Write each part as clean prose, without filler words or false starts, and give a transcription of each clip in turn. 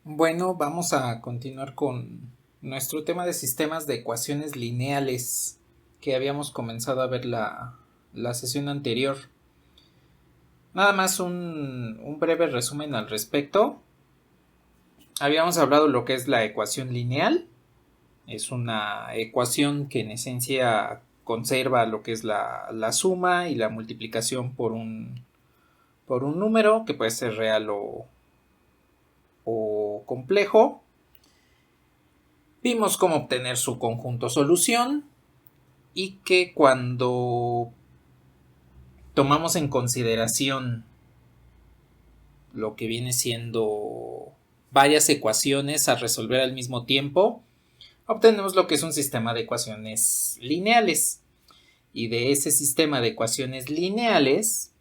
Bueno, vamos a continuar con nuestro tema de sistemas de ecuaciones lineales que habíamos comenzado a ver la sesión anterior. Nada más un breve resumen al respecto. Habíamos hablado de lo que es la ecuación lineal. Es una ecuación que en esencia conserva lo que es la suma y la multiplicación por un número que puede ser real o complejo. Vimos cómo obtener su conjunto solución y que cuando tomamos en consideración lo que viene siendo varias ecuaciones a resolver al mismo tiempo, obtenemos lo que es un sistema de ecuaciones lineales. Y de ese sistema de ecuaciones lineales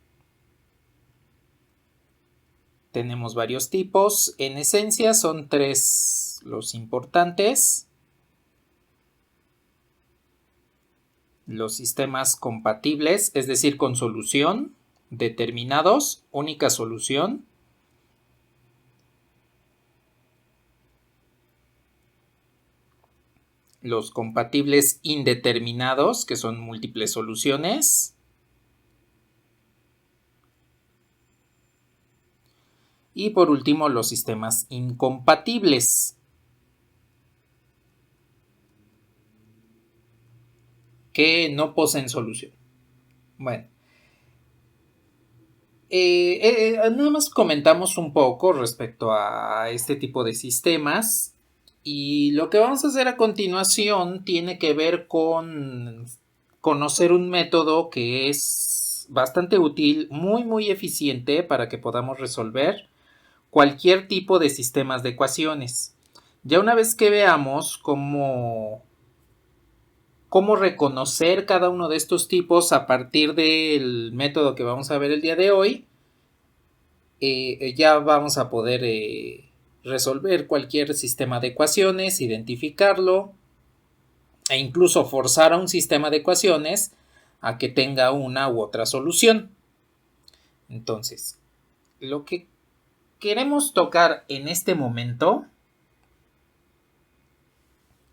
tenemos varios tipos. En esencia son tres los importantes. Los sistemas compatibles, es decir, con solución, determinados, única solución. Los compatibles indeterminados, que son múltiples soluciones. Y por último, los sistemas incompatibles, que no poseen solución. Bueno, nada más comentamos un poco respecto a este tipo de sistemas. Y lo que vamos a hacer a continuación tiene que ver con conocer un método que es bastante útil, muy eficiente para que podamos resolver cualquier tipo de sistemas de ecuaciones. Ya una vez que veamos cómo reconocer cada uno de estos tipos a partir del método que vamos a ver el día de hoy, ya vamos a poder resolver cualquier sistema de ecuaciones, identificarlo e incluso forzar a un sistema de ecuaciones a que tenga una u otra solución. Entonces, lo que queremos tocar en este momento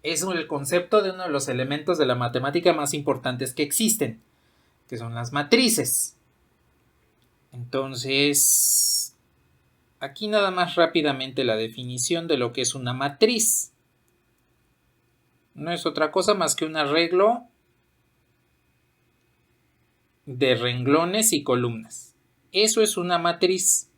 es el concepto de uno de los elementos de la matemática más importantes que existen, que son las matrices. Entonces, aquí nada más rápidamente la definición de lo que es una matriz. No es otra cosa más que un arreglo de renglones y columnas. Eso es una matriz.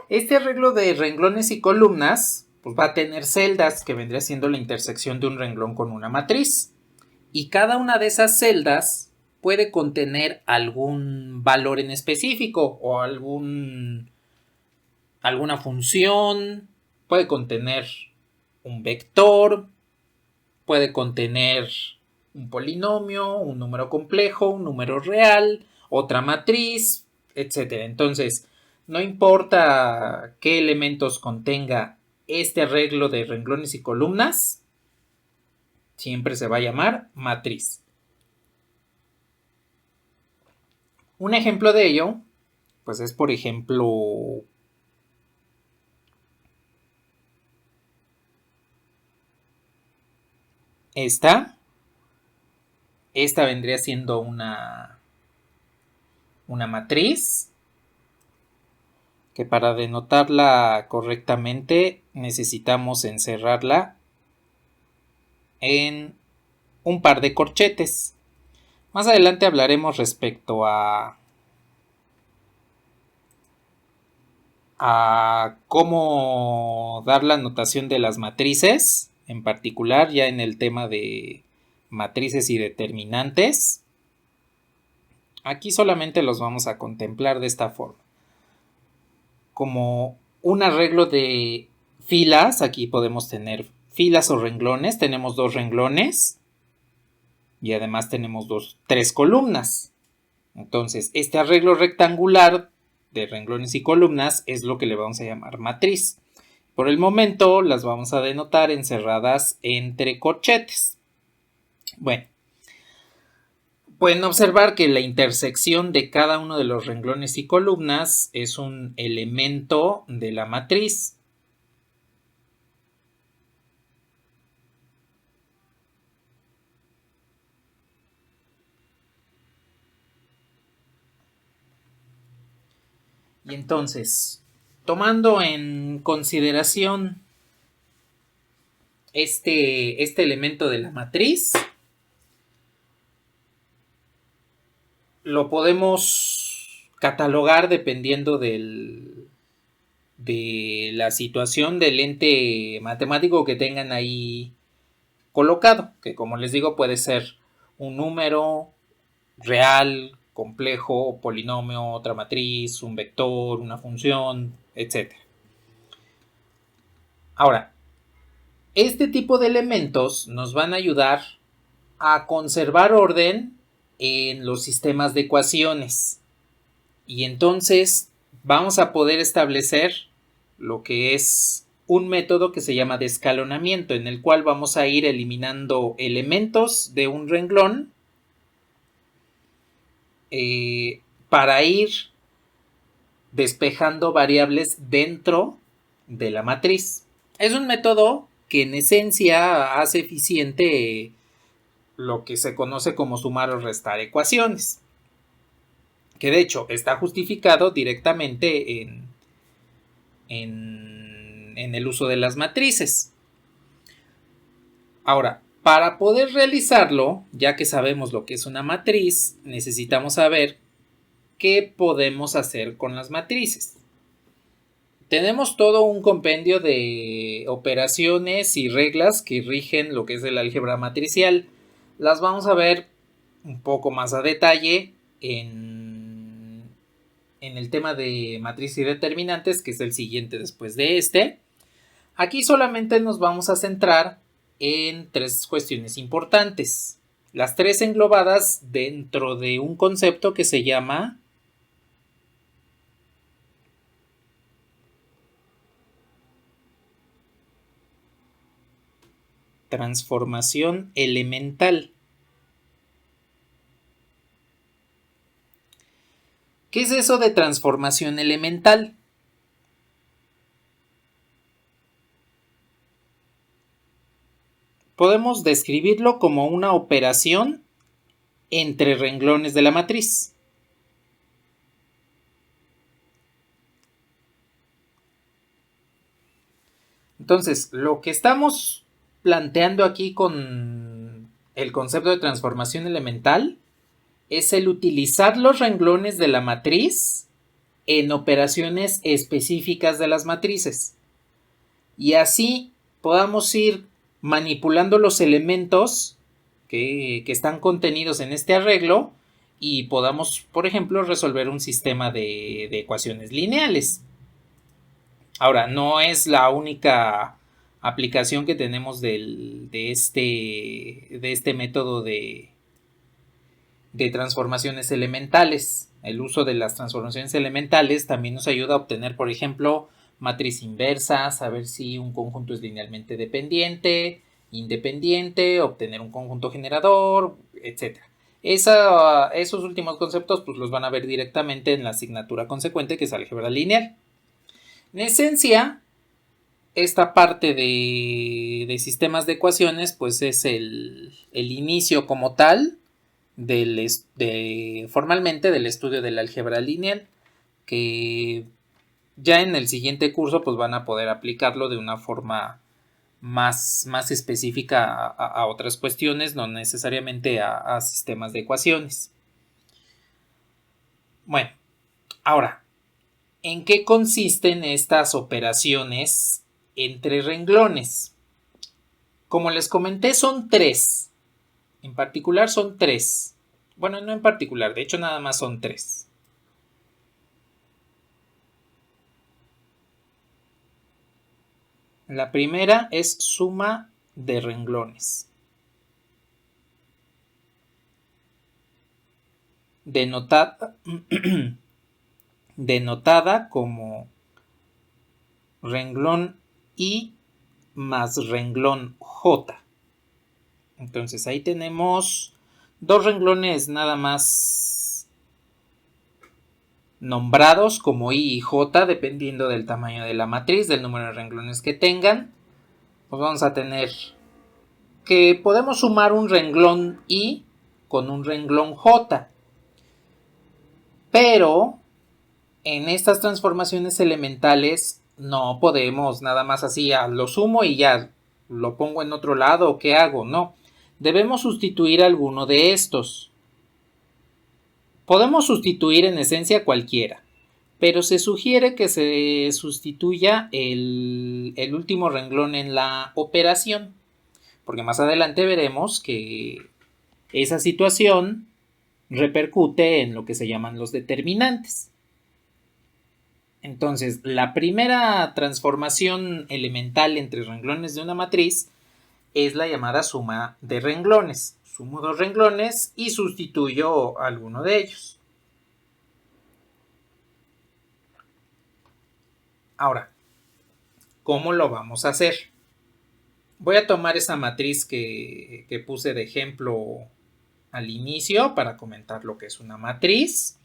Este arreglo de renglones y columnas pues va a tener celdas que vendría siendo la intersección de un renglón con una matriz. Y cada una de esas celdas puede contener algún valor en específico o alguna función, puede contener un vector, puede contener un polinomio, un número complejo, un número real, otra matriz, etc. Entonces, no importa qué elementos contenga este arreglo de renglones y columnas, siempre se va a llamar matriz. Un ejemplo de ello, pues es por ejemplo esta vendría siendo una matriz que para denotarla correctamente necesitamos encerrarla en un par de corchetes. Más adelante hablaremos respecto a cómo dar la notación de las matrices, en particular ya en el tema de matrices y determinantes. Aquí solamente los vamos a contemplar de esta forma. Como un arreglo de filas, aquí podemos tener filas o renglones, tenemos dos renglones y además tenemos tres columnas. Entonces, este arreglo rectangular de renglones y columnas es lo que le vamos a llamar matriz. Por el momento las vamos a denotar encerradas entre corchetes. Bueno, pueden observar que la intersección de cada uno de los renglones y columnas es un elemento de la matriz. Y entonces, tomando en consideración este elemento de la matriz, lo podemos catalogar dependiendo de la situación del ente matemático que tengan ahí colocado, que como les digo puede ser un número real, complejo, polinomio, otra matriz, un vector, una función, etc. Ahora, este tipo de elementos nos van a ayudar a conservar orden en los sistemas de ecuaciones. Y entonces vamos a poder establecer lo que es un método que se llama de escalonamiento, en el cual vamos a ir eliminando elementos de un renglón para ir despejando variables dentro de la matriz. Es un método que en esencia hace eficiente lo que se conoce como sumar o restar ecuaciones, que de hecho está justificado directamente en el uso de las matrices. Ahora, para poder realizarlo, ya que sabemos lo que es una matriz, necesitamos saber qué podemos hacer con las matrices. Tenemos todo un compendio de operaciones y reglas que rigen lo que es el álgebra matricial. Las vamos a ver un poco más a detalle en el tema de matriz y determinantes, que es el siguiente después de este. Aquí solamente nos vamos a centrar en tres cuestiones importantes. Las tres englobadas dentro de un concepto que se llama transformación elemental. ¿Qué es eso de transformación elemental? Podemos describirlo como una operación entre renglones de la matriz. Entonces, lo que estamos planteando aquí con el concepto de transformación elemental es el utilizar los renglones de la matriz en operaciones específicas de las matrices. Y así podamos ir manipulando los elementos que están contenidos en este arreglo y podamos, por ejemplo, resolver un sistema de ecuaciones lineales. Ahora, no es la única aplicación que tenemos de este método de transformaciones elementales. El uso de las transformaciones elementales también nos ayuda a obtener, por ejemplo, matriz inversa, saber si un conjunto es linealmente dependiente, independiente, obtener un conjunto generador, etc. Esos últimos conceptos pues los van a ver directamente en la asignatura consecuente, que es álgebra lineal. En esencia, esta parte de sistemas de ecuaciones pues es el inicio como tal formalmente del estudio del álgebra lineal, que ya en el siguiente curso pues van a poder aplicarlo de una forma más específica a otras cuestiones, no necesariamente a sistemas de ecuaciones. Bueno, ahora, ¿en qué consisten estas operaciones entre renglones? Como les comenté, son tres. En particular son tres. Bueno, no en particular, de hecho nada más son tres. La primera es suma de renglones, denotada como renglón I más renglón J. Entonces ahí tenemos dos renglones nada más nombrados como I y J, dependiendo del tamaño de la matriz, del número de renglones que tengan. Pues vamos a tener que podemos sumar un renglón I con un renglón J. Pero en estas transformaciones elementales no podemos nada más así, lo sumo y ya lo pongo en otro lado, ¿o qué hago? No. Debemos sustituir alguno de estos. Podemos sustituir en esencia cualquiera, pero se sugiere que se sustituya el último renglón en la operación, porque más adelante veremos que esa situación repercute en lo que se llaman los determinantes. Entonces, la primera transformación elemental entre renglones de una matriz es la llamada suma de renglones. Sumo dos renglones y sustituyo alguno de ellos. Ahora, ¿cómo lo vamos a hacer? Voy a tomar esa matriz que puse de ejemplo al inicio para comentar lo que es una matriz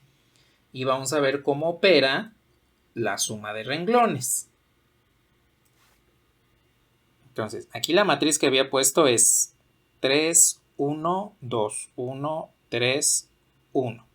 y vamos a ver cómo opera la suma de renglones. Entonces, aquí la matriz que había puesto es 3, 1, 2, 1, 3, 1.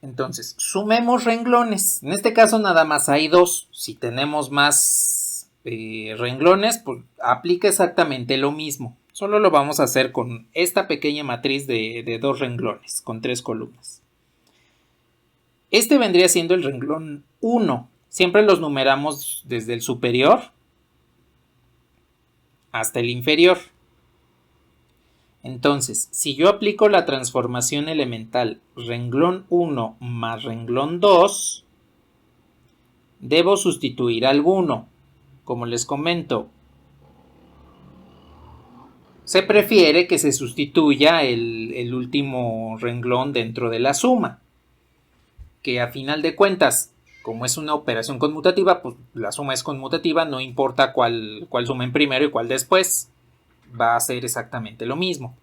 Entonces, sumemos renglones. En este caso nada más hay dos. Si tenemos más renglones, pues aplica exactamente lo mismo. Solo lo vamos a hacer con esta pequeña matriz de dos renglones, con 3 columnas. Este vendría siendo el renglón 1. Siempre los numeramos desde el superior hasta el inferior. Entonces, si yo aplico la transformación elemental renglón 1 más renglón 2, debo sustituir alguno. Como les comento, se prefiere que se sustituya el último renglón dentro de la suma, que a final de cuentas, como es una operación conmutativa, pues la suma es conmutativa, no importa cuál sumen primero y cuál después, va a ser exactamente lo mismo.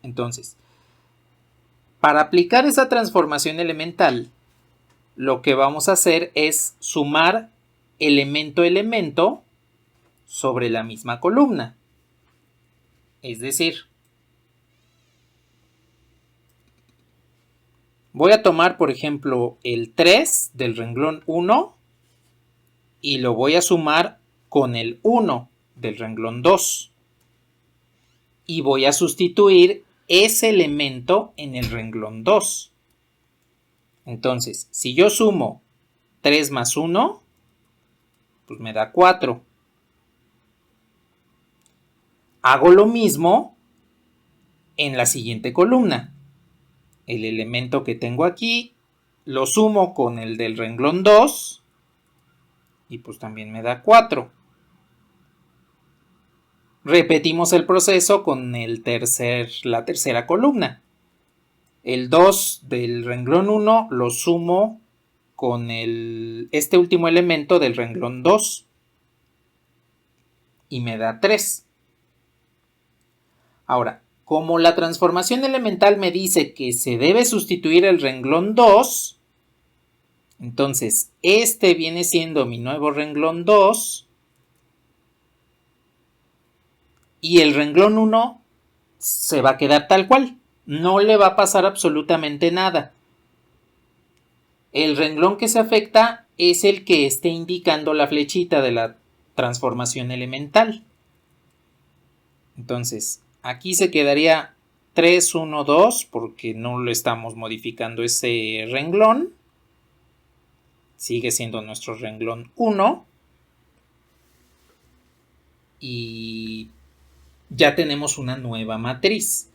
Entonces, para aplicar esa transformación elemental, lo que vamos a hacer es sumar elemento a elemento sobre la misma columna. Es decir, voy a tomar, por ejemplo, el 3 del renglón 1 y lo voy a sumar con el 1 del renglón 2. Y voy a sustituir ese elemento en el renglón 2. Entonces, si yo sumo 3 más 1, pues me da 4. Hago lo mismo en la siguiente columna. El elemento que tengo aquí lo sumo con el del renglón 2 y pues también me da 4. Repetimos el proceso con la tercera columna. El 2 del renglón 1 lo sumo con este último elemento del renglón 2 y me da 3. Ahora, como la transformación elemental me dice que se debe sustituir el renglón 2, entonces este viene siendo mi nuevo renglón 2 y el renglón 1 se va a quedar tal cual. No le va a pasar absolutamente nada. El renglón que se afecta es el que esté indicando la flechita de la transformación elemental. Entonces, aquí se quedaría 3, 1, 2 porque no lo estamos modificando ese renglón. Sigue siendo nuestro renglón 1. Y ya tenemos una nueva matriz.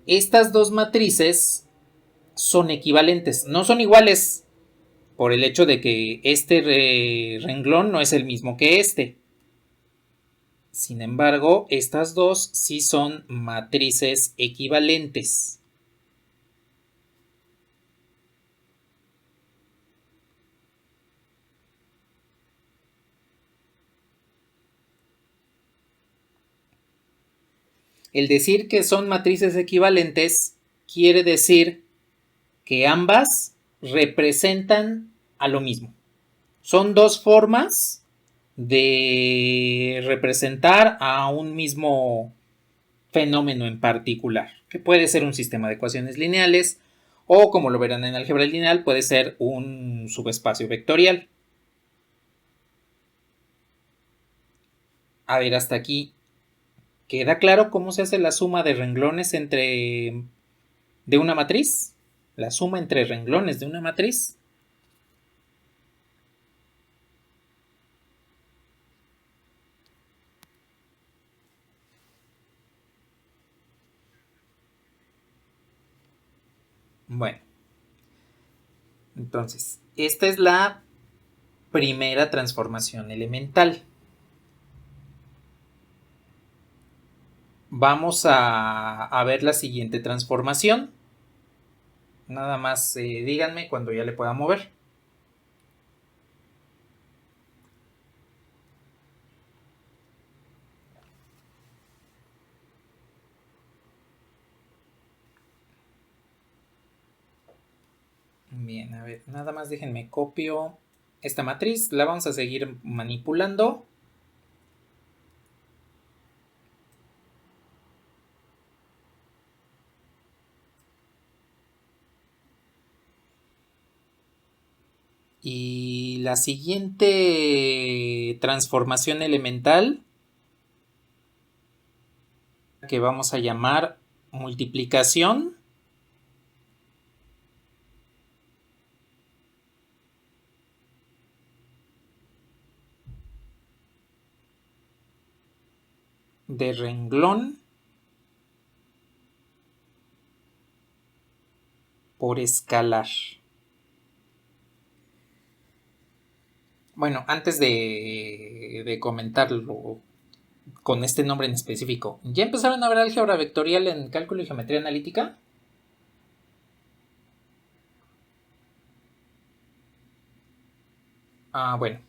Estas dos matrices son equivalentes, no son iguales por el hecho de que este renglón no es el mismo que este. Sin embargo, estas dos sí son matrices equivalentes. El decir que son matrices equivalentes quiere decir que ambas representan a lo mismo. Son dos formas de representar a un mismo fenómeno en particular, que puede ser un sistema de ecuaciones lineales o, como lo verán en álgebra lineal, puede ser un subespacio vectorial. A ver, hasta aquí, ¿queda claro cómo se hace la suma de renglones de una matriz? La suma entre renglones de una matriz. Bueno, entonces, esta es la primera transformación elemental. Vamos a ver la siguiente transformación. Nada más díganme cuando ya le pueda mover. Bien, a ver, nada más déjenme copio esta matriz. La vamos a seguir manipulando. Y la siguiente transformación elemental, que vamos a llamar multiplicación, de renglón por escalar. Bueno, antes de comentarlo con este nombre en específico, ¿ya empezaron a ver álgebra vectorial en cálculo y geometría analítica? Ah, bueno.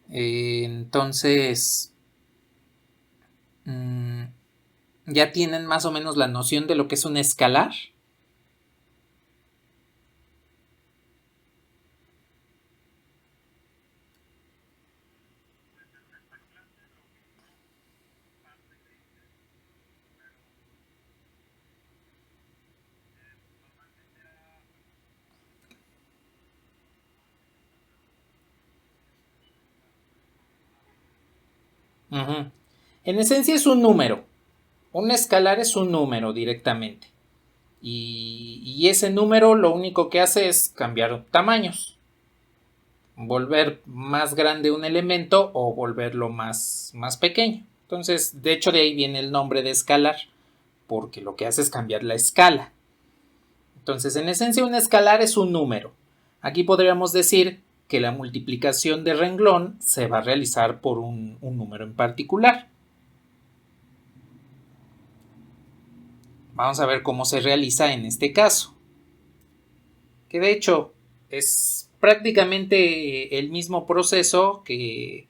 Entonces, ¿ya tienen más o menos la noción de lo que es un escalar? Uh-huh. En esencia es un número. Un escalar es un número directamente. Y ese número lo único que hace es cambiar tamaños. Volver más grande un elemento o volverlo más pequeño. Entonces, de hecho, de ahí viene el nombre de escalar, porque lo que hace es cambiar la escala. Entonces, en esencia, un escalar es un número. Aquí podríamos decir que la multiplicación de renglón se va a realizar por un número en particular. Vamos a ver cómo se realiza en este caso. Que de hecho es prácticamente el mismo proceso que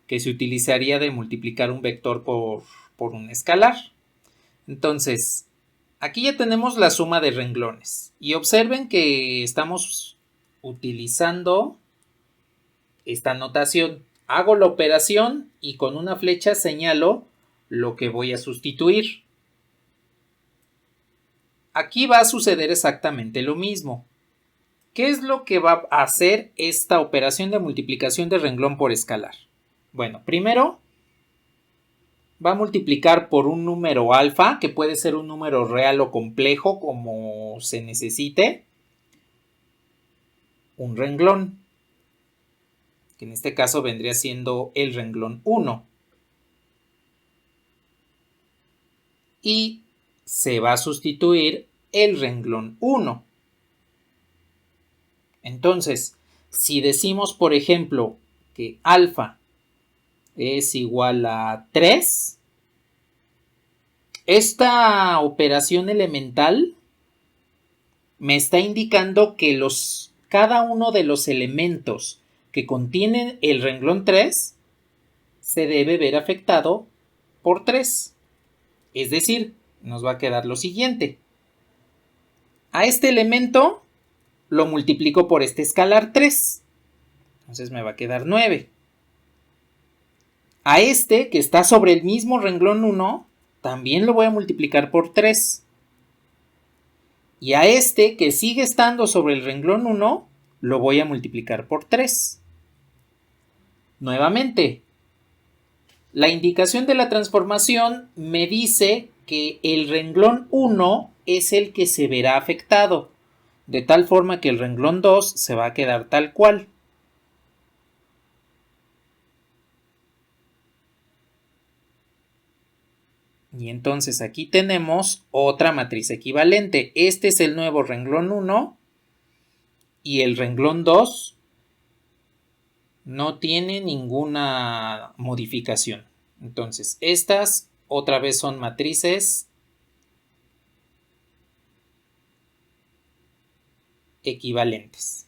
se utilizaría de multiplicar un vector por un escalar. Entonces, aquí ya tenemos la suma de renglones. Y observen que estamos utilizando esta notación. Hago la operación y con una flecha señalo lo que voy a sustituir. Aquí va a suceder exactamente lo mismo. ¿Qué es lo que va a hacer esta operación de multiplicación de renglón por escalar? Bueno, primero va a multiplicar por un número alfa, que puede ser un número real o complejo, como se necesite, un renglón, que en este caso vendría siendo el renglón 1. Y se va a sustituir el renglón 1. Entonces, si decimos, por ejemplo, que alfa es igual a 3, esta operación elemental me está indicando que cada uno de los elementos que contienen el renglón 3 se debe ver afectado por 3. Es decir, nos va a quedar lo siguiente. A este elemento lo multiplico por este escalar 3. Entonces me va a quedar 9. A este, que está sobre el mismo renglón 1, también lo voy a multiplicar por 3. Y a este, que sigue estando sobre el renglón 1, lo voy a multiplicar por 3. Nuevamente, la indicación de la transformación me dice que el renglón 1 es el que se verá afectado, de tal forma que el renglón 2 se va a quedar tal cual. Y entonces aquí tenemos otra matriz equivalente. Este es el nuevo renglón 1 y el renglón 2 no tiene ninguna modificación. Entonces, estas otra vez son matrices equivalentes.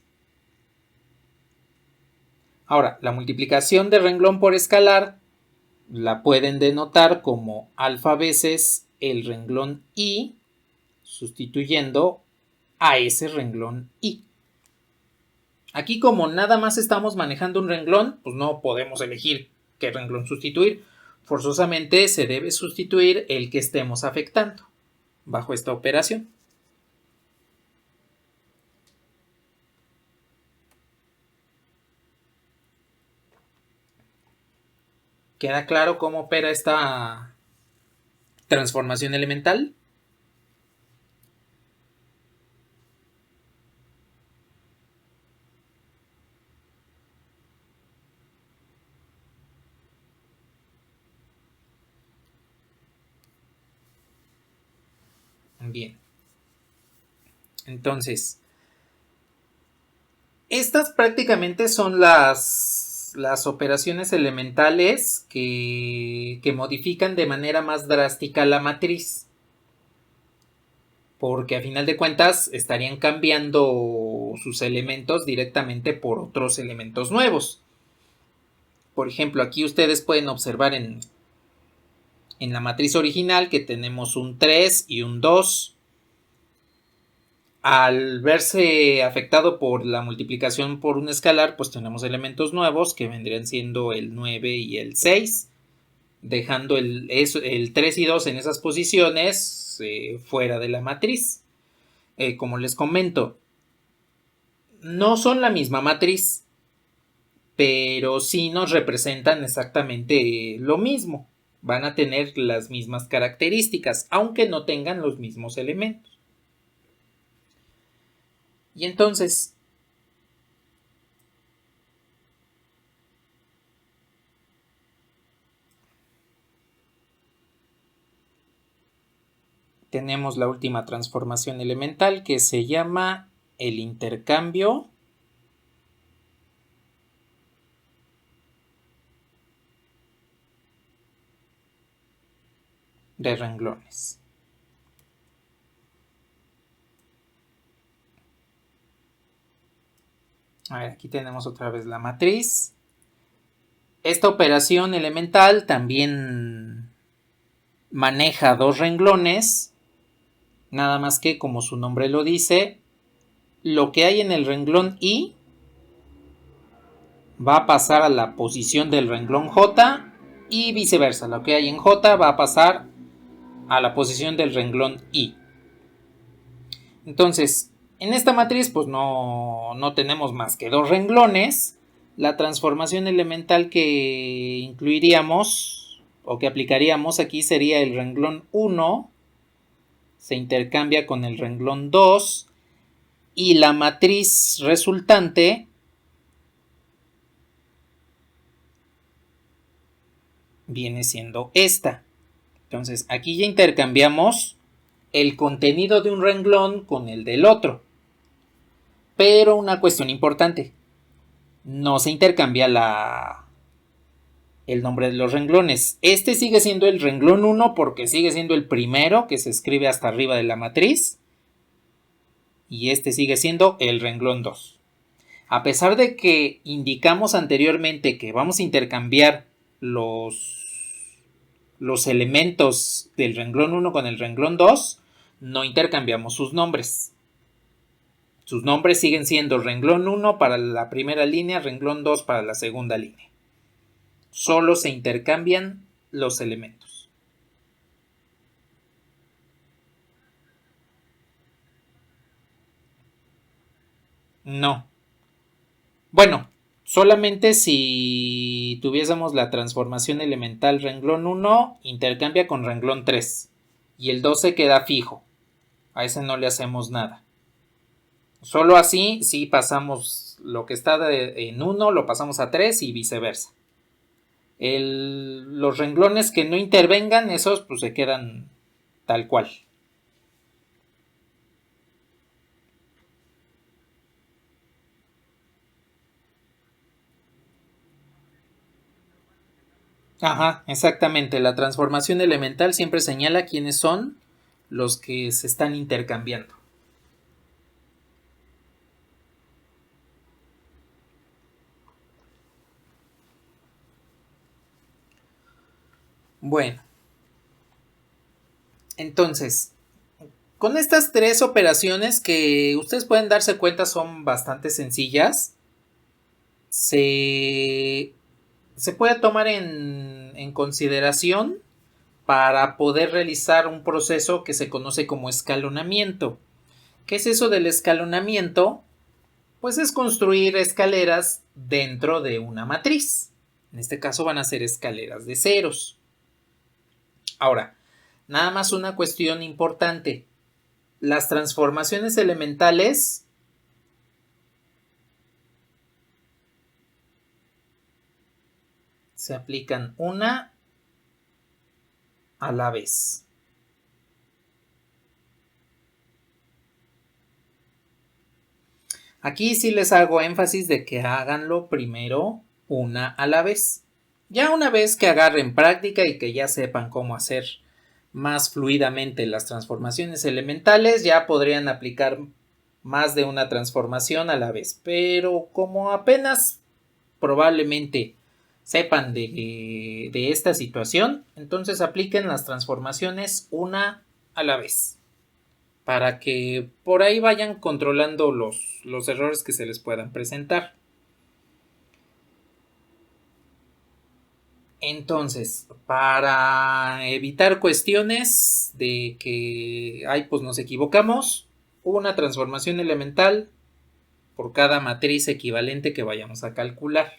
Ahora, la multiplicación de renglón por escalar la pueden denotar como alfa veces el renglón i, sustituyendo a ese renglón i. Aquí, como nada más estamos manejando un renglón, pues no podemos elegir qué renglón sustituir. Forzosamente se debe sustituir el que estemos afectando bajo esta operación. ¿Queda claro cómo opera esta transformación elemental? Bien. Entonces, estas prácticamente son las operaciones elementales que modifican de manera más drástica la matriz. Porque a final de cuentas estarían cambiando sus elementos directamente por otros elementos nuevos. Por ejemplo, aquí ustedes pueden observar en la matriz original que tenemos un 3 y un 2. Al verse afectado por la multiplicación por un escalar, pues tenemos elementos nuevos que vendrían siendo el 9 y el 6, dejando el 3 y 2 en esas posiciones fuera de la matriz. Como les comento, no son la misma matriz, pero sí nos representan exactamente lo mismo. Van a tener las mismas características, aunque no tengan los mismos elementos. Y entonces, tenemos la última transformación elemental que se llama el intercambio de renglones. A ver, aquí tenemos otra vez la matriz. Esta operación elemental también maneja dos renglones, nada más que, como su nombre lo dice, lo que hay en el renglón i va a pasar a la posición del renglón j y viceversa. Lo que hay en j va a pasar a la posición del renglón i. Entonces, en esta matriz pues no tenemos más que dos renglones. La transformación elemental que incluiríamos o que aplicaríamos aquí sería el renglón 1, se intercambia con el renglón 2 y la matriz resultante viene siendo esta. Entonces aquí ya intercambiamos el contenido de un renglón con el del otro. Pero una cuestión importante, no se intercambia el nombre de los renglones. Este sigue siendo el renglón 1 porque sigue siendo el primero que se escribe hasta arriba de la matriz. Y este sigue siendo el renglón 2. A pesar de que indicamos anteriormente que vamos a intercambiar los los elementos del renglón 1 con el renglón 2, no intercambiamos sus nombres. Sus nombres siguen siendo renglón 1 para la primera línea, renglón 2 para la segunda línea. Solo se intercambian los elementos. No. Bueno, solamente si tuviésemos la transformación elemental renglón 1, intercambia con renglón 3. Y el 2 se queda fijo. A ese no le hacemos nada. Solo así, si pasamos lo que está en 1, lo pasamos a 3 y viceversa. Los renglones que no intervengan, esos pues se quedan tal cual. Ajá, exactamente. La transformación elemental siempre señala quiénes son los que se están intercambiando. Bueno, entonces, con estas tres operaciones que ustedes pueden darse cuenta son bastante sencillas, se puede tomar en consideración para poder realizar un proceso que se conoce como escalonamiento. ¿Qué es eso del escalonamiento? Pues es construir escaleras dentro de una matriz. En este caso van a ser escaleras de ceros. Ahora, nada más una cuestión importante. Las transformaciones elementales se aplican una a la vez. Aquí sí les hago énfasis de que háganlo primero una a la vez. Ya una vez que agarren práctica y que ya sepan cómo hacer más fluidamente las transformaciones elementales, ya podrían aplicar más de una transformación a la vez. Pero como apenas probablemente sepan de esta situación, entonces apliquen las transformaciones una a la vez, para que por ahí vayan controlando los errores que se les puedan presentar. Entonces, para evitar cuestiones de que pues nos equivocamos, una transformación elemental por cada matriz equivalente que vayamos a calcular.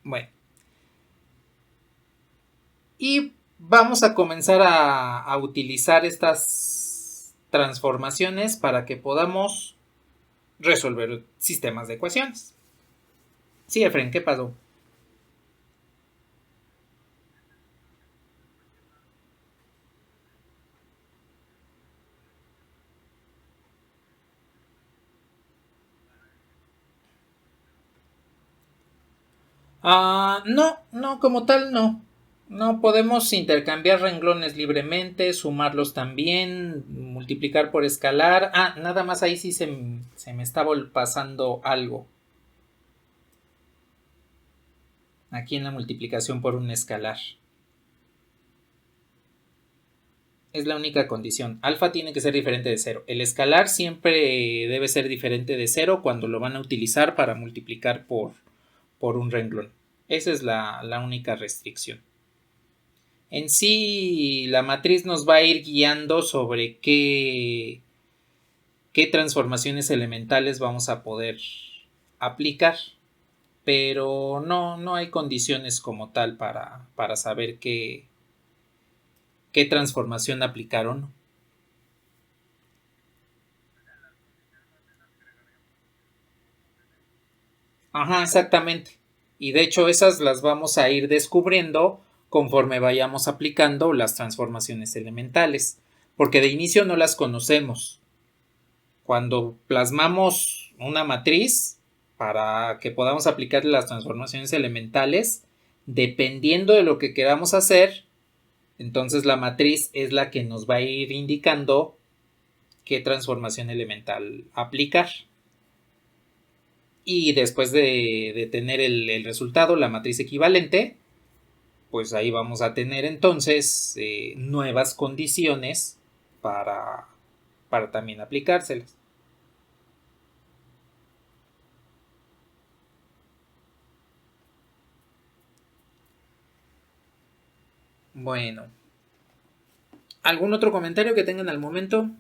Bueno, y vamos a comenzar a utilizar estas transformaciones para que podamos resolver sistemas de ecuaciones. Sí, Efren, ¿qué pasó? No, como tal no. No podemos intercambiar renglones libremente, sumarlos también, multiplicar por escalar. Nada más ahí sí se me estaba pasando algo. Aquí en la multiplicación por un escalar. Es la única condición. Alfa tiene que ser diferente de 0. El escalar siempre debe ser diferente de 0 cuando lo van a utilizar para multiplicar por un renglón. Esa es la única restricción. En sí, la matriz nos va a ir guiando sobre qué transformaciones elementales vamos a poder aplicar, pero no hay condiciones como tal para saber qué transformación aplicaron. Ajá, exactamente. Y de hecho esas las vamos a ir descubriendo conforme vayamos aplicando las transformaciones elementales, porque de inicio no las conocemos. Cuando plasmamos una matriz para que podamos aplicar las transformaciones elementales, dependiendo de lo que queramos hacer, entonces la matriz es la que nos va a ir indicando qué transformación elemental aplicar. Y después de tener el resultado, la matriz equivalente, pues ahí vamos a tener entonces nuevas condiciones para también aplicárselas. Bueno, ¿algún otro comentario que tengan al momento?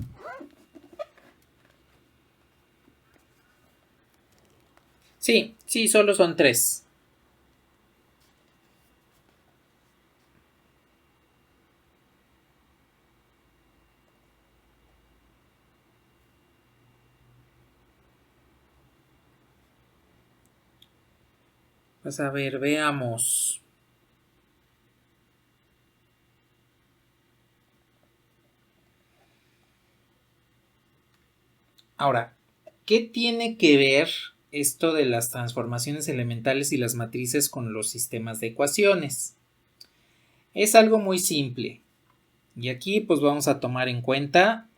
Sí, solo son 3. Pues a ver, veamos. Ahora, ¿qué tiene que ver esto de las transformaciones elementales y las matrices con los sistemas de ecuaciones? Es algo muy simple. Y aquí pues vamos a tomar en cuenta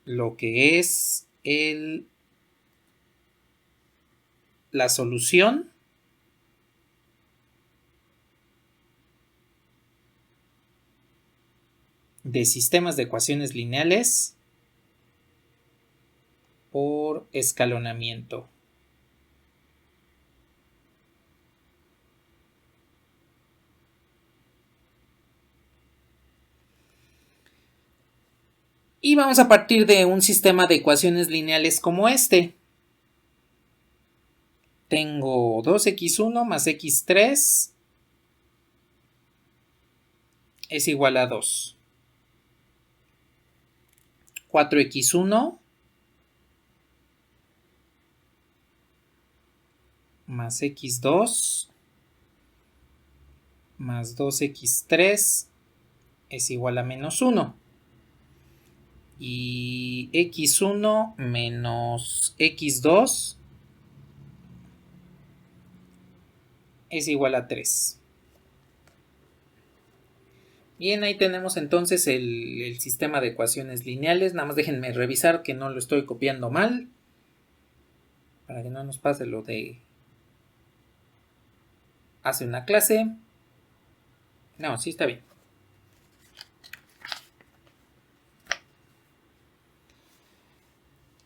lo que es la solución de sistemas de ecuaciones lineales por escalonamiento. Y vamos a partir de un sistema de ecuaciones lineales como este. Tengo 2x1 más x3 es igual a 2. 4x1 más x2 más 2x3 es igual a menos 1. Y x1 menos x2 es igual a 3. Bien, ahí tenemos entonces el sistema de ecuaciones lineales. Nada más déjenme revisar que no lo estoy copiando mal, para que no nos pase lo de hace una clase. No, sí está bien.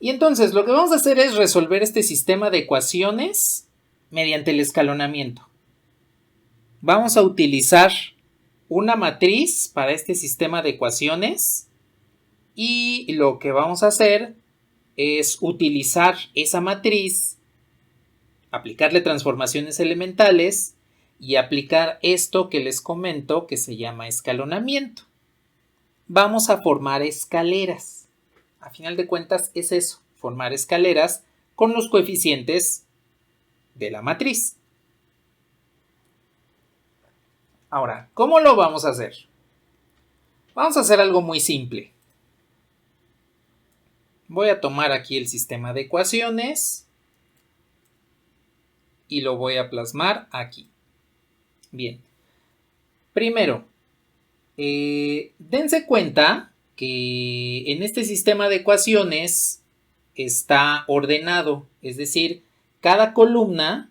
Y entonces lo que vamos a hacer es resolver este sistema de ecuaciones mediante el escalonamiento. Vamos a utilizar una matriz para este sistema de ecuaciones y lo que vamos a hacer es utilizar esa matriz, aplicarle transformaciones elementales y aplicar esto que les comento que se llama escalonamiento. Vamos a formar escaleras. A final de cuentas es eso, formar escaleras con los coeficientes de la matriz. Ahora, ¿cómo lo vamos a hacer? Vamos a hacer algo muy simple. Voy a tomar aquí el sistema de ecuaciones y lo voy a plasmar aquí. Bien. Primero, dense cuenta que en este sistema de ecuaciones está ordenado, es decir, cada columna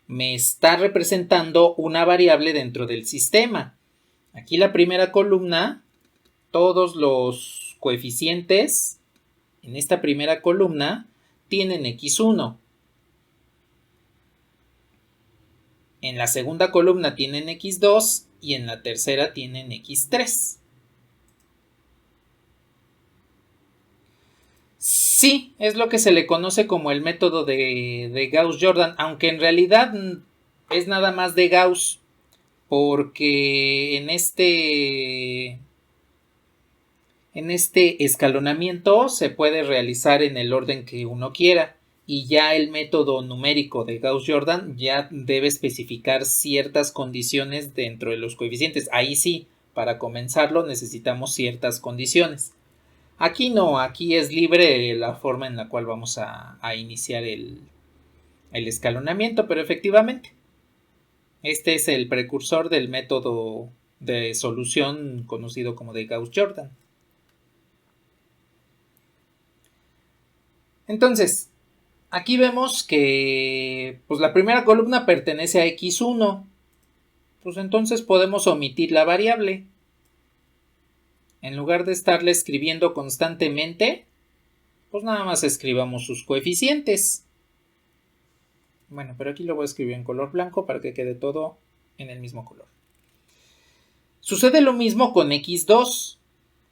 me está representando una variable dentro del sistema. Aquí la primera columna, todos los coeficientes en esta primera columna tienen x1. En la segunda columna tienen x2 y en la tercera tienen x3. Sí, es lo que se le conoce como el método de Gauss-Jordan, aunque en realidad es nada más de Gauss, porque en este escalonamiento se puede realizar en el orden que uno quiera, y ya el método numérico de Gauss-Jordan ya debe especificar ciertas condiciones dentro de los coeficientes. Ahí sí, para comenzarlo necesitamos ciertas condiciones. Aquí no, aquí es libre la forma en la cual vamos a iniciar el escalonamiento, pero efectivamente, este es el precursor del método de solución conocido como de Gauss-Jordan. Entonces, aquí vemos que pues la primera columna pertenece a x1. pues entonces podemos omitir la variable. En lugar de estarle escribiendo constantemente, pues nada más escribamos sus coeficientes. Bueno, pero aquí lo voy a escribir en color blanco para que quede todo en el mismo color. Sucede lo mismo con x2.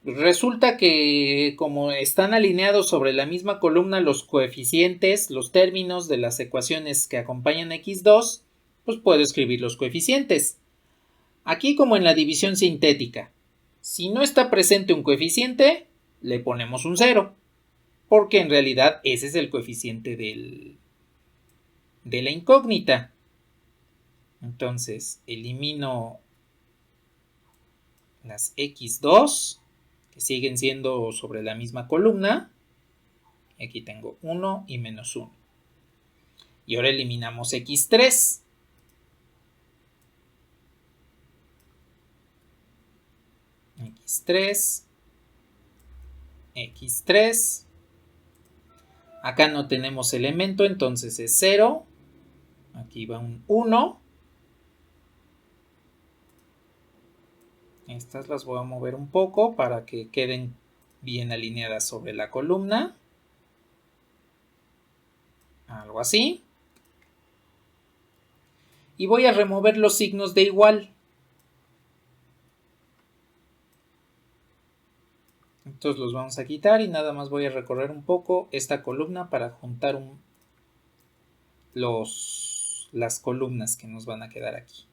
Resulta que como están alineados sobre la misma columna los coeficientes, los términos de las ecuaciones que acompañan a x2, pues puedo escribir los coeficientes. Aquí como en la división sintética, si no está presente un coeficiente, le ponemos un 0, porque en realidad ese es el coeficiente de la incógnita. Entonces elimino las x2, que siguen siendo sobre la misma columna. Aquí tengo 1 y menos 1. Y ahora eliminamos x3. x3, x3. Acá no tenemos elemento, entonces es 0. Aquí va un 1. Estas las voy a mover un poco para que queden bien alineadas sobre la columna. Algo así. Y voy a remover los signos de igual. Entonces los vamos a quitar y nada más voy a recorrer un poco esta columna para juntar las columnas que nos van a quedar aquí.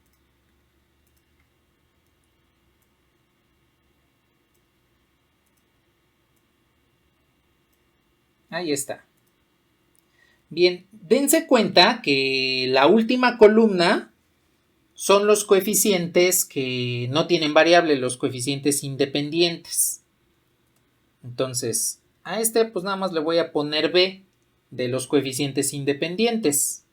Ahí está. Bien, dense cuenta que la última columna son los coeficientes que no tienen variable, los coeficientes independientes. Entonces, a este pues nada más le voy a poner b de los coeficientes independientes.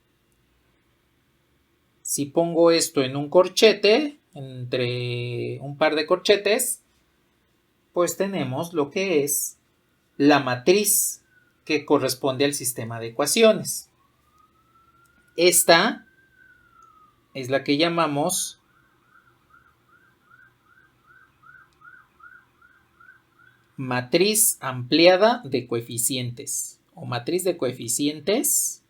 Si pongo esto en un corchete, entre un par de corchetes, pues tenemos lo que es la matriz que corresponde al sistema de ecuaciones. Esta es la que llamamos matriz ampliada de coeficientes o matriz de coeficientes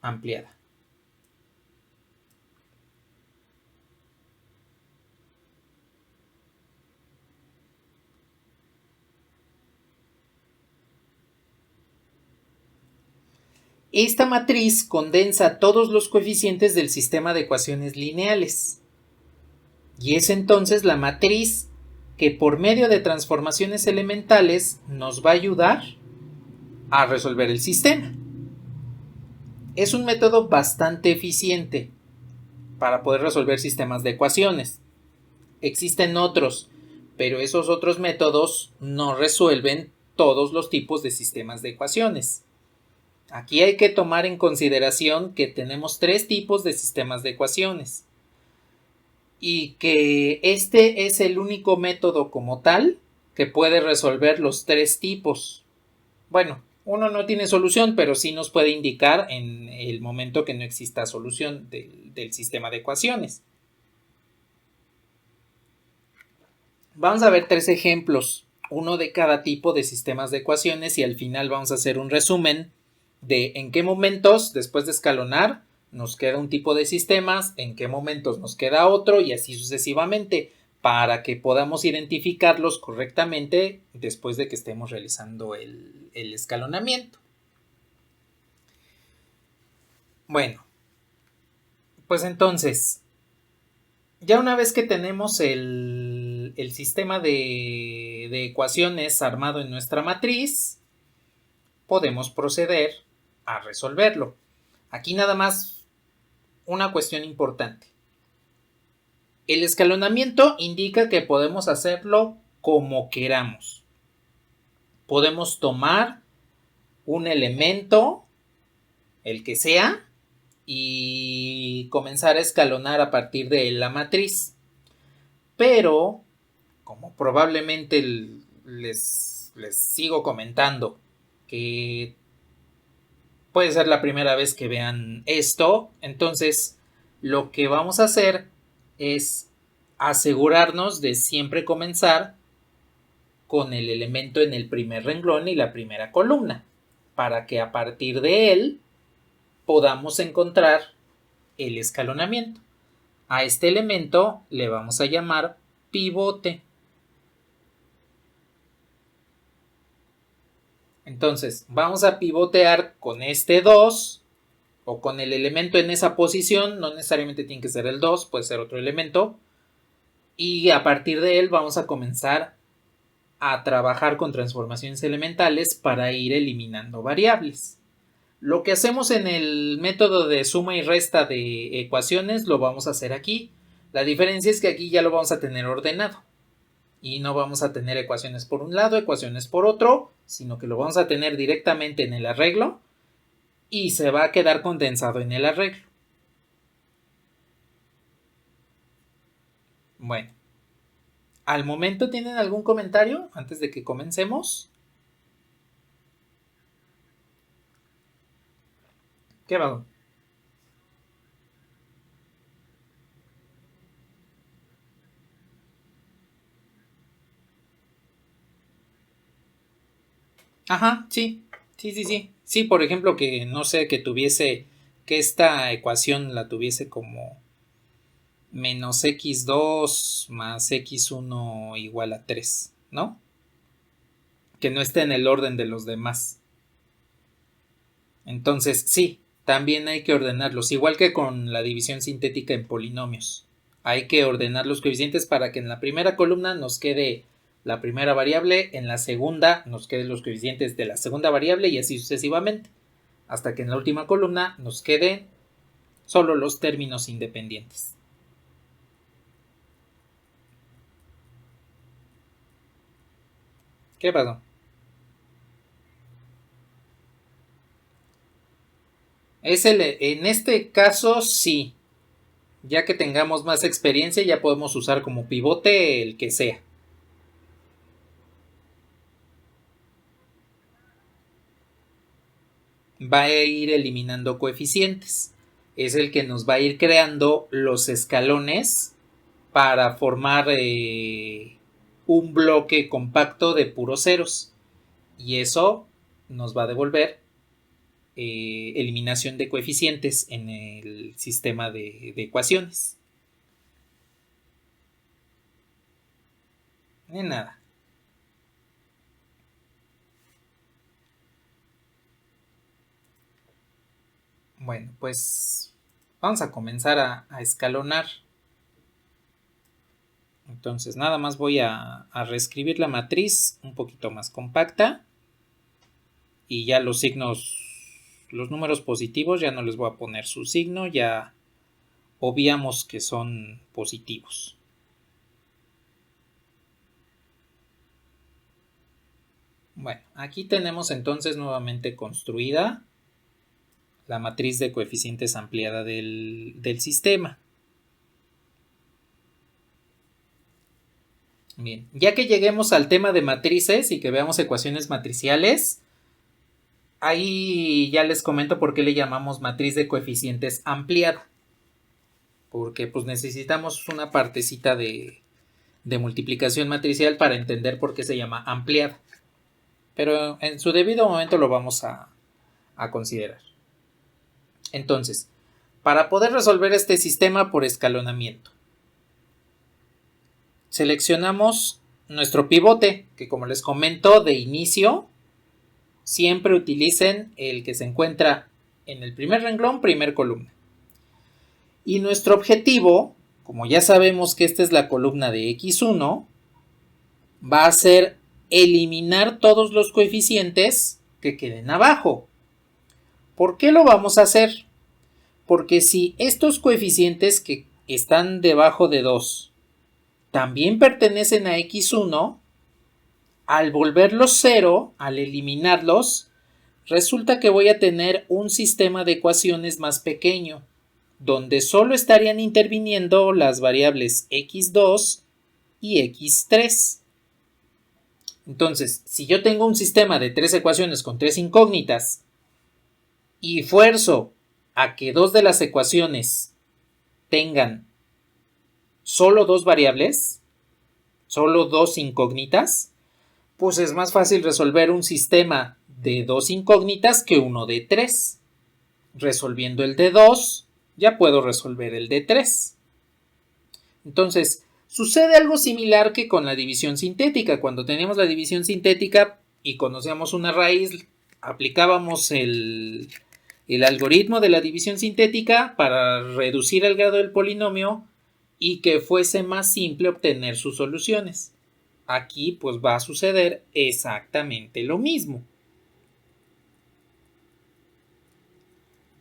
ampliada. Esta matriz condensa todos los coeficientes del sistema de ecuaciones lineales. Y es entonces la matriz que por medio de transformaciones elementales nos va a ayudar a resolver el sistema. Es un método bastante eficiente para poder resolver sistemas de ecuaciones. Existen otros, pero esos otros métodos no resuelven todos los tipos de sistemas de ecuaciones. Aquí hay que tomar en consideración que tenemos 3 tipos de sistemas de ecuaciones y que este es el único método como tal que puede resolver los 3 tipos. Bueno, uno no tiene solución, pero sí nos puede indicar en el momento que no exista solución del sistema de ecuaciones. Vamos a ver 3 ejemplos, uno de cada tipo de sistemas de ecuaciones y al final vamos a hacer un resumen de en qué momentos, después de escalonar, nos queda un tipo de sistemas, en qué momentos nos queda otro y así sucesivamente, para que podamos identificarlos correctamente después de que estemos realizando el escalonamiento. Bueno, pues entonces, ya una vez que tenemos el sistema de ecuaciones armado en nuestra matriz, podemos proceder a resolverlo. Aquí nada más una cuestión importante. El escalonamiento indica que podemos hacerlo como queramos. Podemos tomar un elemento, el que sea, y comenzar a escalonar a partir de la matriz. Pero, como probablemente les sigo comentando, que puede ser la primera vez que vean esto. Entonces, lo que vamos a hacer es asegurarnos de siempre comenzar con el elemento en el primer renglón y la primera columna, para que a partir de él podamos encontrar el escalonamiento. A este elemento le vamos a llamar pivote. Entonces, vamos a pivotear con este 2 o con el elemento en esa posición. No necesariamente tiene que ser el 2, puede ser otro elemento. Y a partir de él vamos a comenzar a trabajar con transformaciones elementales para ir eliminando variables. Lo que hacemos en el método de suma y resta de ecuaciones lo vamos a hacer aquí. La diferencia es que aquí ya lo vamos a tener ordenado y no vamos a tener ecuaciones por un lado, ecuaciones por otro, sino que lo vamos a tener directamente en el arreglo y se va a quedar condensado en el arreglo. Bueno, ¿al momento tienen algún comentario antes de que comencemos? ¿Qué va? Ajá, sí, sí. Sí, por ejemplo, que no sé, que esta ecuación la tuviese como menos x2 más x1 igual a 3, ¿no? Que no esté en el orden de los demás. Entonces, sí, también hay que ordenarlos, igual que con la división sintética en polinomios. Hay que ordenar los coeficientes para que en la primera columna nos quede la primera variable, en la segunda nos queden los coeficientes de la segunda variable y así sucesivamente, hasta que en la última columna nos queden solo los términos independientes. ¿Qué pasó? En este caso sí, ya que tengamos más experiencia ya podemos usar como pivote el que sea. Va a ir eliminando coeficientes. Es el que nos va a ir creando los escalones para formar un bloque compacto de puros ceros. Y eso nos va a devolver eliminación de coeficientes en el sistema de ecuaciones. De nada. Bueno, pues vamos a comenzar a escalonar. Entonces nada más voy a reescribir la matriz un poquito más compacta. Y ya los signos, los números positivos ya no les voy a poner su signo, ya obviamos que son positivos. Bueno, aquí tenemos entonces nuevamente construida la matriz de coeficientes ampliada del sistema. Bien, ya que lleguemos al tema de matrices y que veamos ecuaciones matriciales, ahí ya les comento por qué le llamamos matriz de coeficientes ampliada. Porque pues necesitamos una partecita de multiplicación matricial para entender por qué se llama ampliada. Pero en su debido momento lo vamos a considerar. Entonces, para poder resolver este sistema por escalonamiento, seleccionamos nuestro pivote, que como les comento de inicio, siempre utilicen el que se encuentra en el primer renglón, primer columna. Y nuestro objetivo, como ya sabemos que esta es la columna de x1, va a ser eliminar todos los coeficientes que queden abajo. ¿Por qué lo vamos a hacer? Porque si estos coeficientes que están debajo de 2 también pertenecen a x1, al volverlos 0, al eliminarlos, resulta que voy a tener un sistema de ecuaciones más pequeño, donde solo estarían interviniendo las variables x2 y x3. Entonces, si yo tengo un sistema de 3 ecuaciones con 3 incógnitas y fuerzo a que dos de las ecuaciones tengan solo dos variables, solo dos incógnitas, pues es más fácil resolver un sistema de dos incógnitas que uno de tres. Resolviendo el de 2, ya puedo resolver el de 3. Entonces, sucede algo similar que con la división sintética. Cuando teníamos la división sintética y conocíamos una raíz, aplicábamos el algoritmo de la división sintética para reducir el grado del polinomio y que fuese más simple obtener sus soluciones. Aquí pues va a suceder exactamente lo mismo.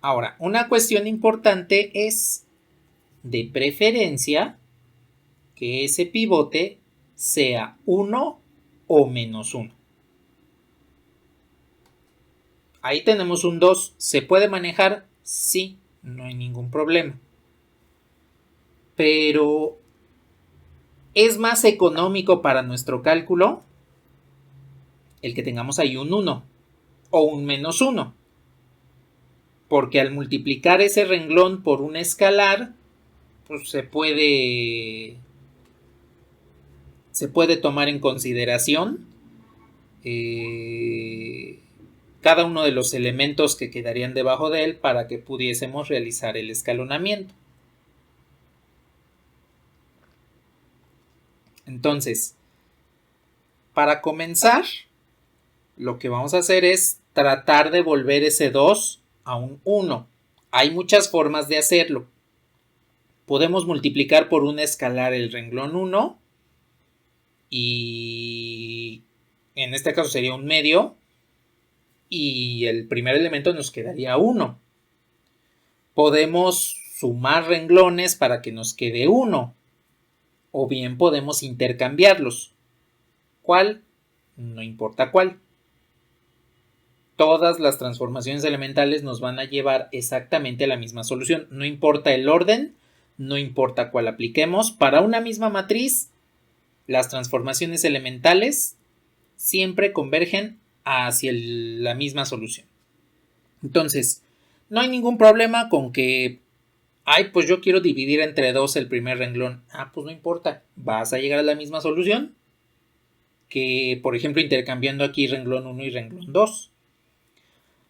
Ahora, una cuestión importante es, de preferencia, que ese pivote sea 1 o menos 1. Ahí tenemos un 2. ¿Se puede manejar? Sí, no hay ningún problema. Pero es más económico para nuestro cálculo el que tengamos ahí un 1 o un menos 1. Porque al multiplicar ese renglón por un escalar, pues se puede tomar en consideración cada uno de los elementos que quedarían debajo de él para que pudiésemos realizar el escalonamiento. Entonces, para comenzar, lo que vamos a hacer es tratar de volver ese 2 a un 1. Hay muchas formas de hacerlo. Podemos multiplicar por un escalar el renglón 1 y en este caso sería un medio y el primer elemento nos quedaría 1. Podemos sumar renglones para que nos quede 1 o bien podemos intercambiarlos. ¿Cuál? No importa cuál. Todas las transformaciones elementales nos van a llevar exactamente a la misma solución. No importa el orden, no importa cuál apliquemos. Para una misma matriz, las transformaciones elementales siempre convergen hacia la misma solución. Entonces, no hay ningún problema con que, pues yo quiero dividir entre 2 el primer renglón. Pues no importa, vas a llegar a la misma solución que, por ejemplo, intercambiando aquí renglón 1 y renglón 2.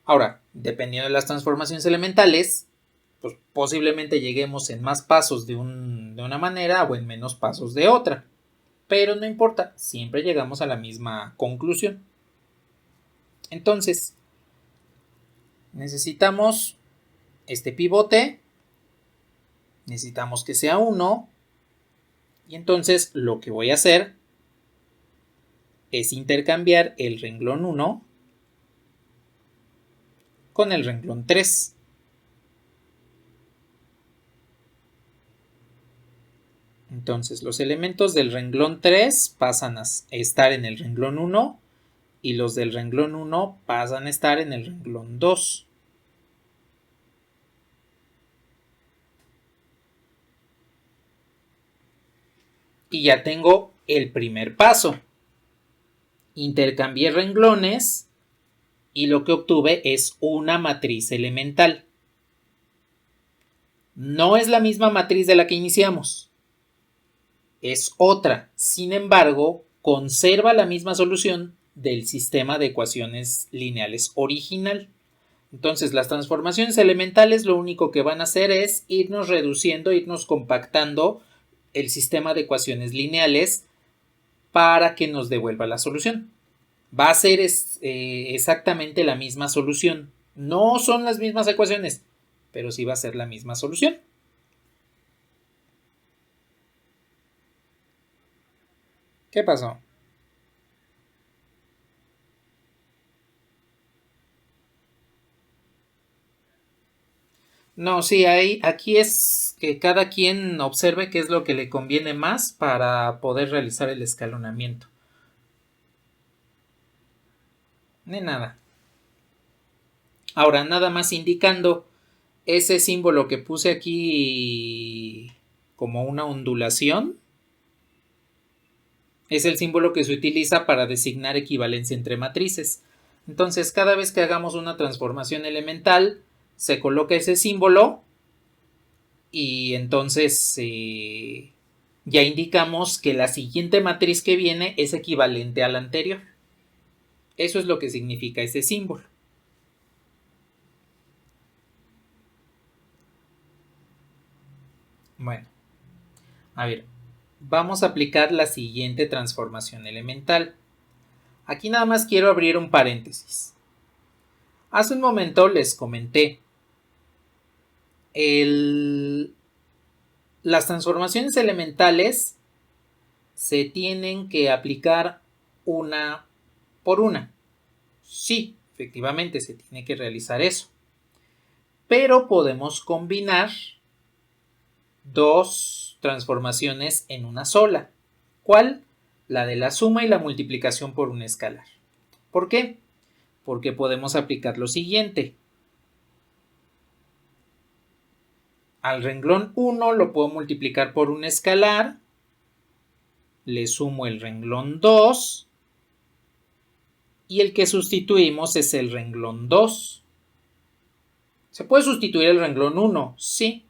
Ahora, dependiendo de las transformaciones elementales, pues posiblemente lleguemos en más pasos de una manera o en menos pasos de otra. Pero no importa, siempre llegamos a la misma conclusión. Entonces, necesitamos este pivote, necesitamos que sea 1, y entonces lo que voy a hacer es intercambiar el renglón 1 con el renglón 3. Entonces los elementos del renglón 3 pasan a estar en el renglón 1 y los del renglón 1 pasan a estar en el renglón 2. Y ya tengo el primer paso. Intercambié renglones y lo que obtuve es una matriz elemental. No es la misma matriz de la que iniciamos. Es otra. Sin embargo, conserva la misma solución del sistema de ecuaciones lineales original. Entonces, las transformaciones elementales lo único que van a hacer es irnos reduciendo, irnos compactando el sistema de ecuaciones lineales para que nos devuelva la solución. Va a ser exactamente la misma solución. No son las mismas ecuaciones, pero sí va a ser la misma solución. ¿Qué pasó? No, sí, aquí es que cada quien observe qué es lo que le conviene más para poder realizar el escalonamiento. De nada. Ahora, nada más indicando ese símbolo que puse aquí como una ondulación. Es el símbolo que se utiliza para designar equivalencia entre matrices. Entonces, cada vez que hagamos una transformación elemental, se coloca ese símbolo y entonces ya indicamos que la siguiente matriz que viene es equivalente a la anterior. Eso es lo que significa ese símbolo. Bueno, a ver, vamos a aplicar la siguiente transformación elemental. Aquí nada más quiero abrir un paréntesis. Hace un momento les comenté las transformaciones elementales se tienen que aplicar una por una. Sí, efectivamente se tiene que realizar eso. Pero podemos combinar dos transformaciones en una sola. ¿Cuál? La de la suma y la multiplicación por un escalar. ¿Por qué? Porque podemos aplicar lo siguiente. Al renglón 1 lo puedo multiplicar por un escalar, le sumo el renglón 2 y el que sustituimos es el renglón 2. ¿Se puede sustituir el renglón 1? Sí,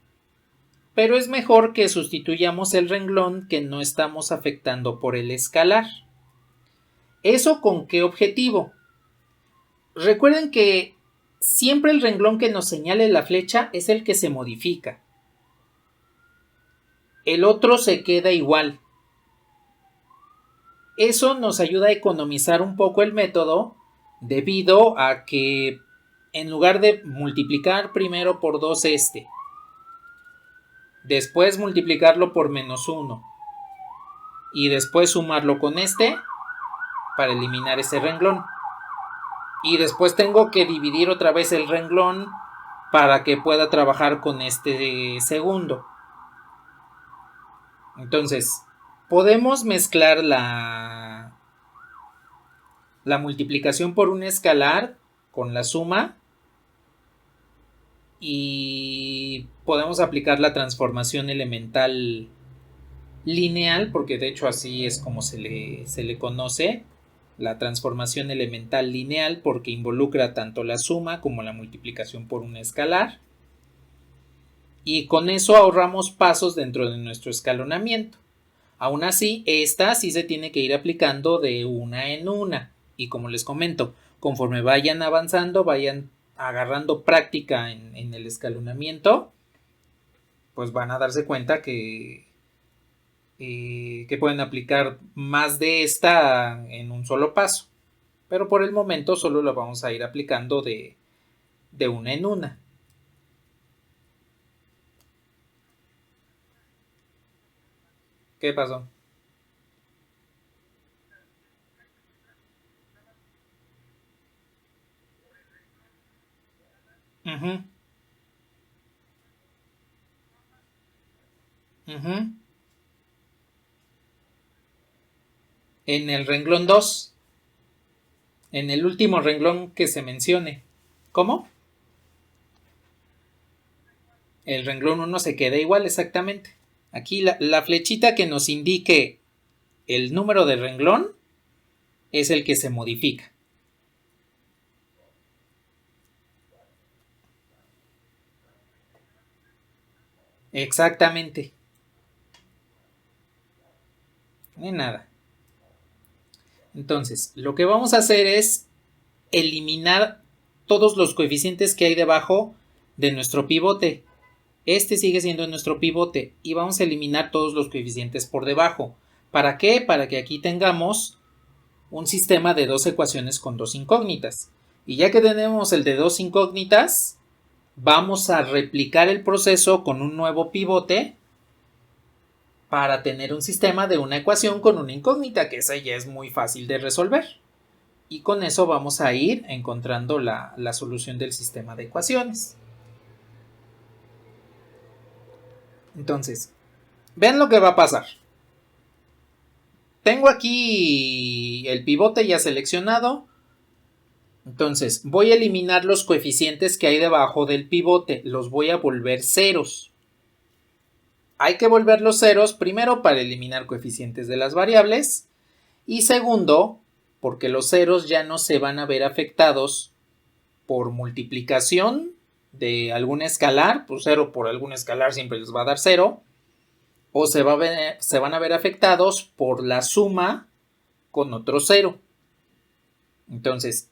pero es mejor que sustituyamos el renglón que no estamos afectando por el escalar. ¿Eso con qué objetivo? Recuerden que siempre el renglón que nos señale la flecha es el que se modifica. El otro se queda igual. Eso nos ayuda a economizar un poco el método debido a que en lugar de multiplicar primero por 2 después multiplicarlo por menos 1 y después sumarlo con para eliminar ese renglón. Y después tengo que dividir otra vez el renglón para que pueda trabajar con este segundo. Entonces, podemos mezclar la multiplicación por un escalar con la suma y podemos aplicar la transformación elemental lineal, porque de hecho así es como se le conoce, la transformación elemental lineal, porque involucra tanto la suma como la multiplicación por un escalar. Y con eso ahorramos pasos dentro de nuestro escalonamiento. Aún así, esta sí se tiene que ir aplicando de una en una. Y como les comento, conforme vayan avanzando, vayan agarrando práctica en el escalonamiento, pues van a darse cuenta que pueden aplicar más de esta en un solo paso. Pero por el momento solo lo vamos a ir aplicando de una en una. ¿Qué pasó? Uh-huh. Uh-huh. En el renglón 2, en el último renglón que se mencione. ¿Cómo? El renglón 1 se queda igual exactamente. Aquí la flechita que nos indique el número de renglón es el que se modifica. Exactamente. De nada. Entonces, lo que vamos a hacer es eliminar todos los coeficientes que hay debajo de nuestro pivote. Este sigue siendo nuestro pivote y vamos a eliminar todos los coeficientes por debajo. ¿Para qué? Para que aquí tengamos un sistema de dos ecuaciones con dos incógnitas. Y ya que tenemos el de dos incógnitas, vamos a replicar el proceso con un nuevo pivote para tener un sistema de una ecuación con una incógnita, que esa ya es muy fácil de resolver. Y con eso vamos a ir encontrando la solución del sistema de ecuaciones. Entonces, vean lo que va a pasar. Tengo aquí el pivote ya seleccionado. Entonces, voy a eliminar los coeficientes que hay debajo del pivote. Los voy a volver ceros. Hay que volver los ceros primero para eliminar coeficientes de las variables. Y segundo, porque los ceros ya no se van a ver afectados por multiplicación de algún escalar, pues 0 por algún escalar siempre les va a dar 0, o se van a ver afectados por la suma con otro 0. Entonces,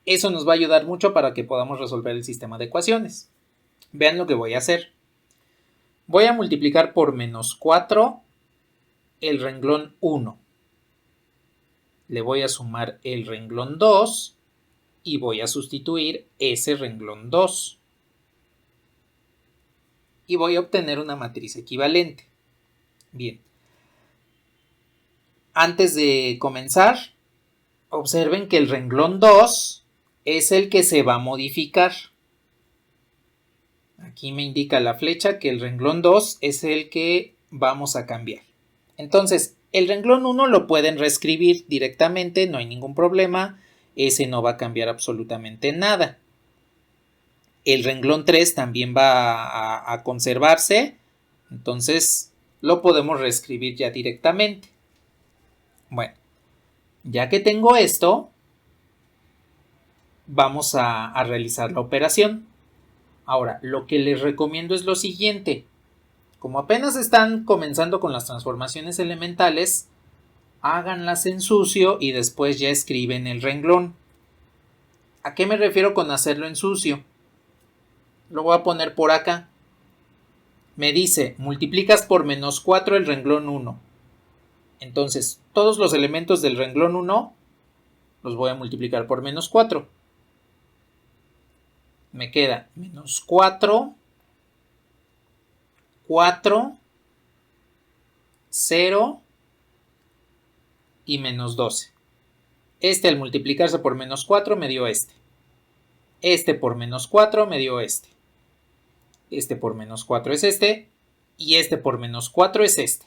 eso nos va a ayudar mucho para que podamos resolver el sistema de ecuaciones. Vean lo que voy a hacer. Voy a multiplicar por menos 4 el renglón 1. Le voy a sumar el renglón 2 y voy a sustituir ese renglón 2. Y voy a obtener una matriz equivalente. Bien. Antes de comenzar, observen que el renglón 2 es el que se va a modificar. Aquí me indica la flecha que el renglón 2 es el que vamos a cambiar. Entonces, el renglón 1 lo pueden reescribir directamente, no hay ningún problema. Ese no va a cambiar absolutamente nada. El renglón 3 también va a conservarse. Entonces, lo podemos reescribir ya directamente. Bueno, ya que tengo esto, vamos a realizar la operación. Ahora, lo que les recomiendo es lo siguiente. Como apenas están comenzando con las transformaciones elementales, háganlas en sucio y después ya escriben el renglón. ¿A qué me refiero con hacerlo en sucio? Lo voy a poner por acá. Me dice, multiplicas por menos 4 el renglón 1. Entonces, todos los elementos del renglón 1 los voy a multiplicar por menos 4. Me queda menos 4, 4, 0 y menos 12. Este al multiplicarse por menos 4 me dio este. Este por menos 4 me dio este. Este por menos 4 es este. Y este por menos 4 es este.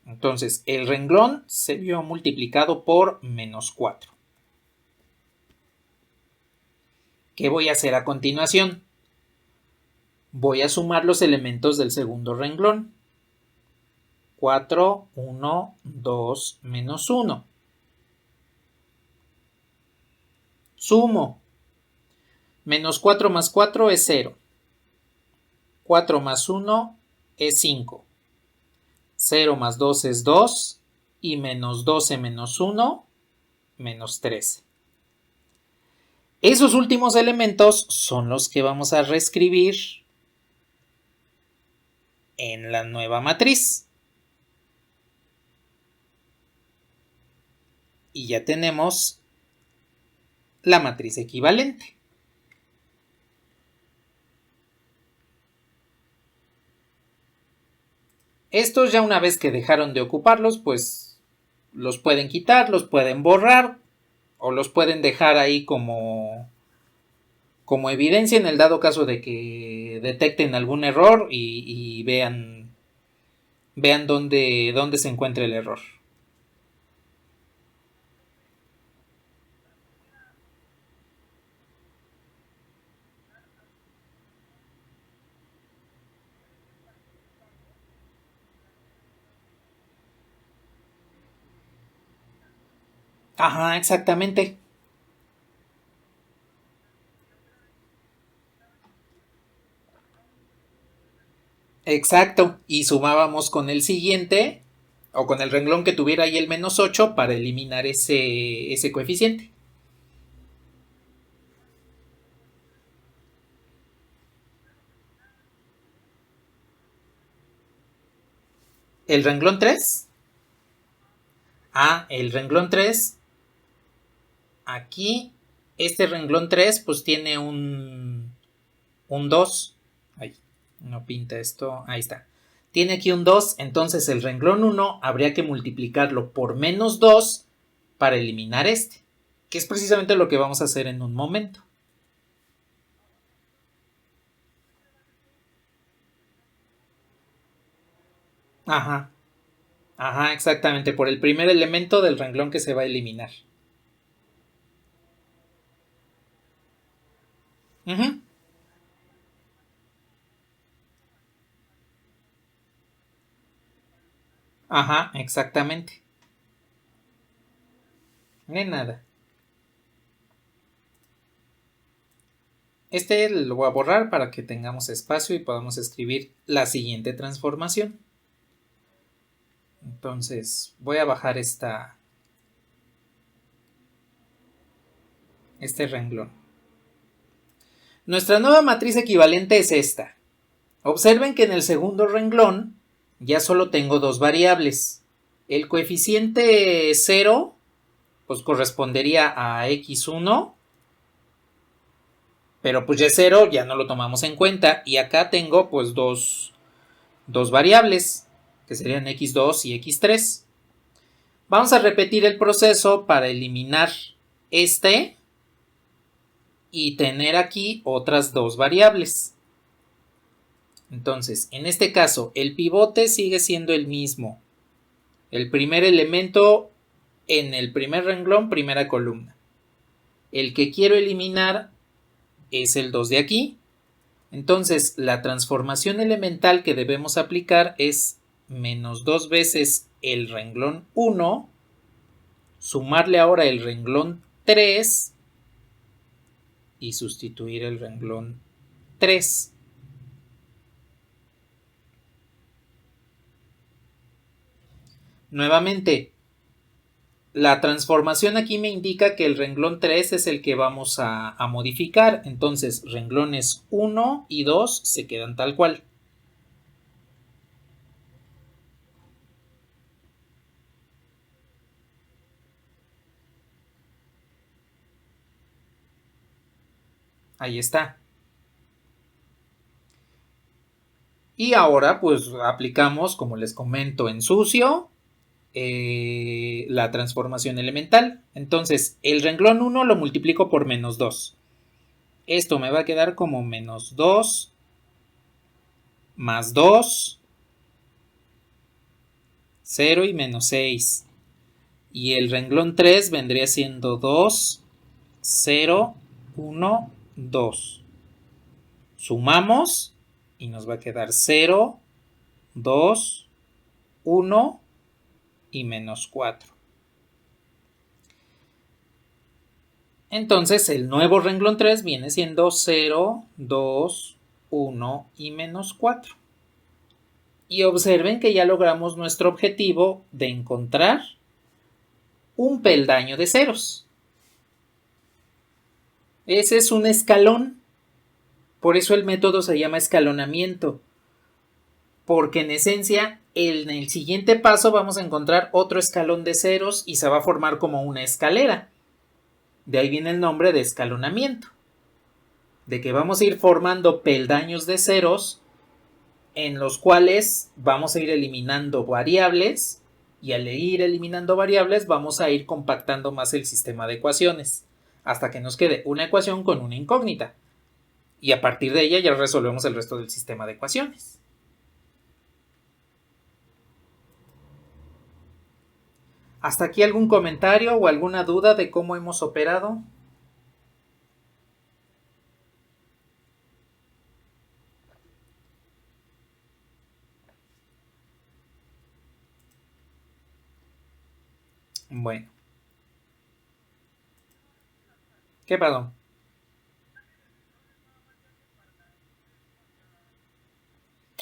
Entonces, el renglón se vio multiplicado por menos 4. ¿Qué voy a hacer a continuación? Voy a sumar los elementos del segundo renglón. 4, 1, 2, menos 1. Sumo. Menos 4 más 4 es 0. 4 más 1 es 5. 0 más 2 es 2. Y menos 12 menos 1, menos 13. Esos últimos elementos son los que vamos a reescribir en la nueva matriz. Y ya tenemos la matriz equivalente. Estos ya una vez que dejaron de ocuparlos, pues los pueden quitar, los pueden borrar o los pueden dejar ahí como evidencia en el dado caso de que detecten algún error y vean dónde se encuentra el error. Ajá, exactamente. Exacto. Y sumábamos con el siguiente o con el renglón que tuviera ahí el menos 8 para eliminar ese coeficiente. ¿El renglón 3? El renglón 3. Aquí, este renglón 3 pues tiene un 2. Ay, no pinta esto. Ahí está. Tiene aquí un 2, entonces el renglón 1 habría que multiplicarlo por menos 2 para eliminar este, que es precisamente lo que vamos a hacer en un momento. Ajá, ajá, exactamente, por el primer elemento del renglón que se va a eliminar. Uh-huh. Ajá, exactamente. De nada. Este lo voy a borrar para que tengamos espacio y podamos escribir la siguiente transformación. Entonces voy a bajar este renglón. Nuestra nueva matriz equivalente es esta. Observen que en el segundo renglón ya solo tengo dos variables. El coeficiente 0 pues correspondería a x1, pero pues ya 0 ya no lo tomamos en cuenta, y acá tengo pues dos variables que serían x2 y x3. Vamos a repetir el proceso para eliminar este y tener aquí otras dos variables. Entonces, en este caso, el pivote sigue siendo el mismo. El primer elemento en el primer renglón, primera columna. El que quiero eliminar es el 2 de aquí. Entonces, la transformación elemental que debemos aplicar es menos 2 veces el renglón 1, sumarle ahora el renglón 3 y sustituir el renglón 3. Nuevamente, la transformación aquí me indica que el renglón 3 es el que vamos a modificar. Entonces, renglones 1 y 2 se quedan tal cual. Ahí está. Y ahora pues aplicamos, como les comento, en sucio la transformación elemental. Entonces el renglón 1 lo multiplico por menos 2. Esto me va a quedar como menos 2 más 2, 0 y menos 6. Y el renglón 3 vendría siendo 2, 0, 1, 2. Sumamos y nos va a quedar 0, 2, 1 y menos 4. Entonces el nuevo renglón 3 viene siendo 0, 2, 1 y menos 4. Y observen que ya logramos nuestro objetivo de encontrar un peldaño de ceros. Ese es un escalón. Por eso el método se llama escalonamiento. Porque en esencia, en el siguiente paso vamos a encontrar otro escalón de ceros y se va a formar como una escalera. De ahí viene el nombre de escalonamiento. De que vamos a ir formando peldaños de ceros en los cuales vamos a ir eliminando variables, y al ir eliminando variables vamos a ir compactando más el sistema de ecuaciones hasta que nos quede una ecuación con una incógnita, y a partir de ella ya resolvemos el resto del sistema de ecuaciones. ¿Hasta aquí algún comentario o alguna duda de cómo hemos operado? Bueno. ¿Qué pasó?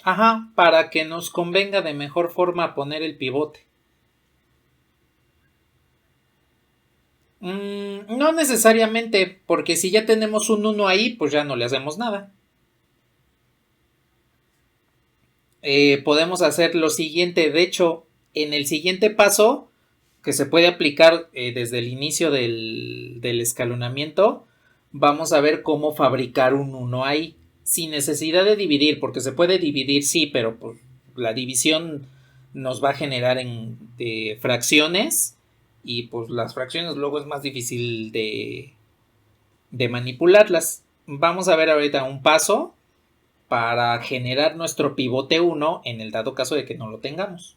Ajá, para que nos convenga de mejor forma poner el pivote. No necesariamente, porque si ya tenemos un 1 ahí, pues ya no le hacemos nada. Podemos hacer lo siguiente. De hecho, en el siguiente paso, que se puede aplicar desde el inicio del escalonamiento, vamos a ver cómo fabricar un 1 ahí, sin necesidad de dividir, porque se puede dividir, sí, pero pues, la división nos va a generar en fracciones, y pues las fracciones luego es más difícil de manipularlas. Vamos a ver ahorita un paso para generar nuestro pivote 1 en el dado caso de que no lo tengamos.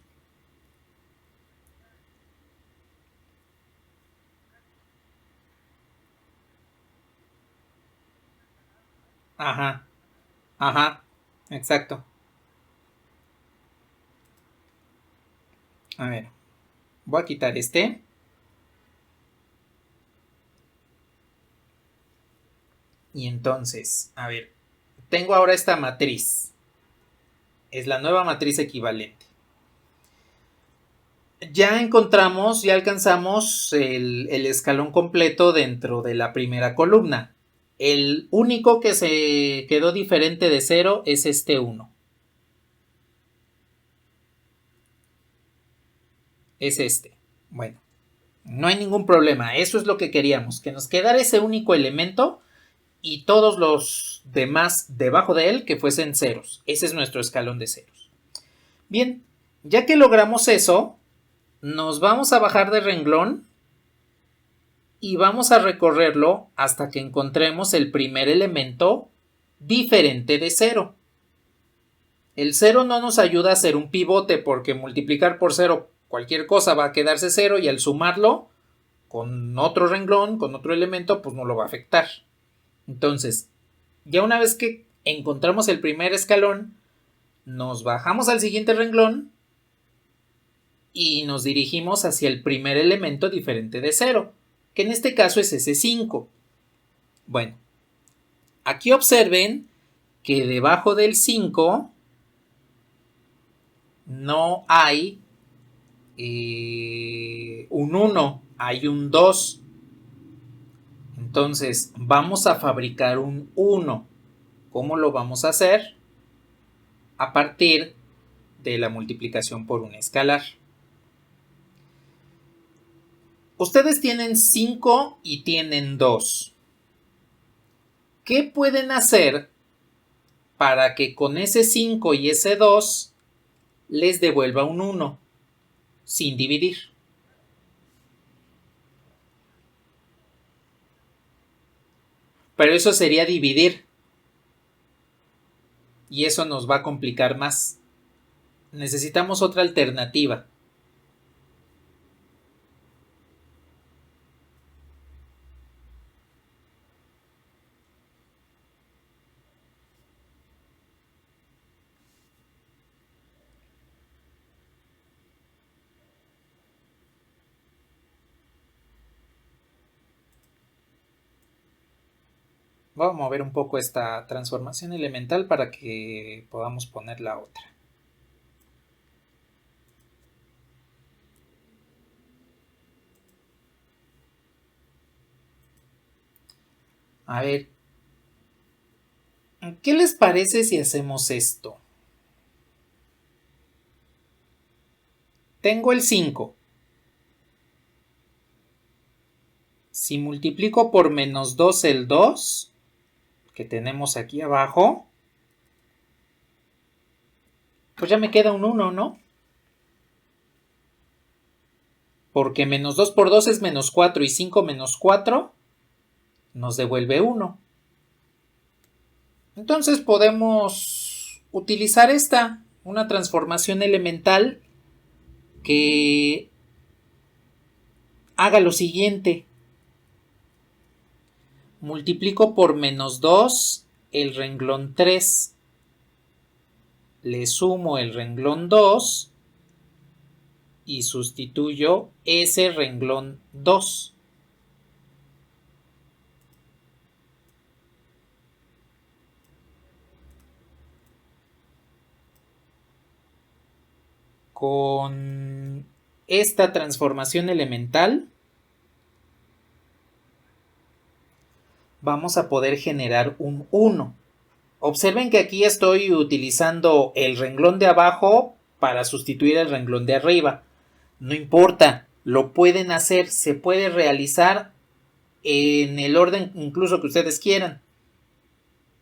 Ajá, ajá, exacto. A ver, voy a quitar este. Y entonces, a ver, tengo ahora esta matriz. Es la nueva matriz equivalente. Ya encontramos, ya alcanzamos el escalón completo dentro de la primera columna. El único que se quedó diferente de 0 es este 1. Es este. Bueno, no hay ningún problema. Eso es lo que queríamos, que nos quedara ese único elemento y todos los demás debajo de él que fuesen ceros. Ese es nuestro escalón de ceros. Bien, ya que logramos eso, nos vamos a bajar de renglón y vamos a recorrerlo hasta que encontremos el primer elemento diferente de 0. El 0 no nos ayuda a hacer un pivote porque multiplicar por 0 cualquier cosa va a quedarse 0 y al sumarlo con otro renglón, con otro elemento, pues no lo va a afectar. Entonces, ya una vez que encontramos el primer escalón, nos bajamos al siguiente renglón y nos dirigimos hacia el primer elemento diferente de 0, que en este caso es ese 5. Bueno, aquí observen que debajo del 5 no hay un 1, hay un 2. Entonces vamos a fabricar un 1. ¿Cómo lo vamos a hacer? A partir de la multiplicación por un escalar. Ustedes tienen 5 y tienen 2. ¿Qué pueden hacer para que con ese 5 y ese 2 les devuelva un 1 sin dividir? Pero eso sería dividir. Y eso nos va a complicar más. Necesitamos otra alternativa. Voy a mover un poco esta transformación elemental para que podamos poner la otra. A ver, ¿qué les parece si hacemos esto? Tengo el 5. Si multiplico por menos 2 el 2, que tenemos aquí abajo, pues ya me queda un 1, ¿no? Porque menos 2 por 2 es menos 4 y 5 menos 4 nos devuelve 1. Entonces podemos utilizar una transformación elemental que haga lo siguiente. Multiplico por menos 2 el renglón 3. Le sumo el renglón 2 y sustituyo ese renglón 2. Con esta transformación elemental vamos a poder generar un 1. Observen que aquí estoy utilizando el renglón de abajo para sustituir el renglón de arriba. No importa, lo pueden hacer, se puede realizar en el orden incluso que ustedes quieran.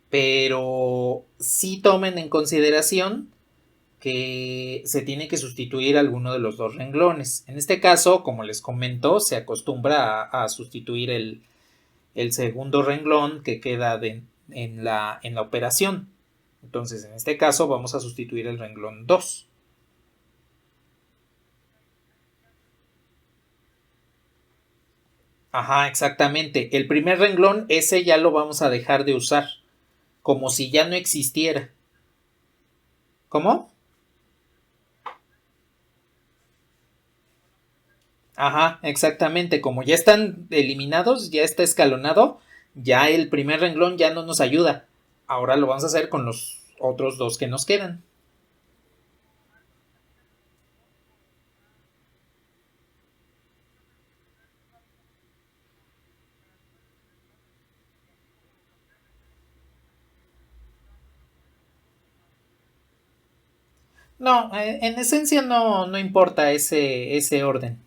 Pero sí tomen en consideración que se tiene que sustituir alguno de los dos renglones. En este caso, como les comento, se acostumbra a sustituir el segundo renglón que queda en la operación. Entonces, en este caso, vamos a sustituir el renglón 2. Ajá, exactamente. El primer renglón, ese ya lo vamos a dejar de usar, como si ya no existiera. ¿Cómo? Ajá, exactamente. Como ya están eliminados, ya está escalonado, Ya el primer renglón ya no nos ayuda. Ahora lo vamos a hacer con los otros dos que nos quedan. No, en esencia no importa ese orden.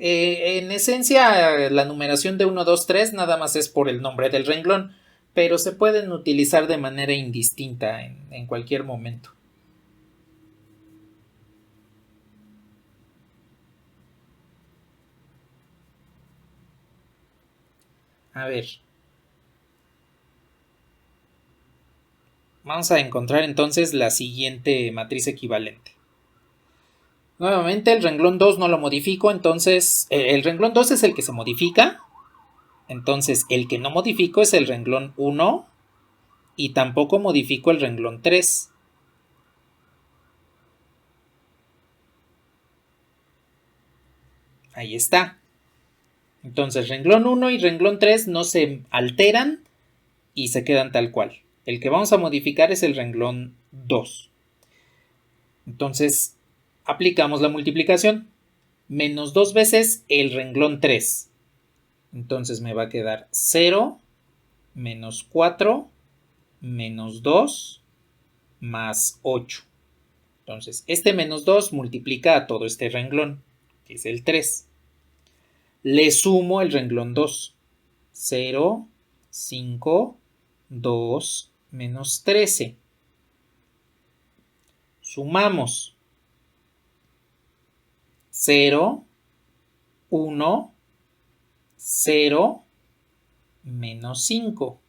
En esencia, la numeración de 1, 2, 3 nada más es por el nombre del renglón, pero se pueden utilizar de manera indistinta en cualquier momento. A ver, vamos a encontrar entonces la siguiente matriz equivalente. Nuevamente el renglón 2 no lo modifico, entonces el renglón 2 es el que se modifica. Entonces el que no modifico es el renglón 1 y tampoco modifico el renglón 3. Ahí está. Entonces renglón 1 y renglón 3 no se alteran y se quedan tal cual. El que vamos a modificar es el renglón 2. Entonces aplicamos la multiplicación. Menos 2 veces el renglón 3. Entonces me va a quedar 0 menos 4 menos 2 más 8. Entonces este menos 2 multiplica a todo este renglón, que es el 3. Le sumo el renglón 2. 0, 5, 2 menos 13. Sumamos 0, 1, 0, menos 5.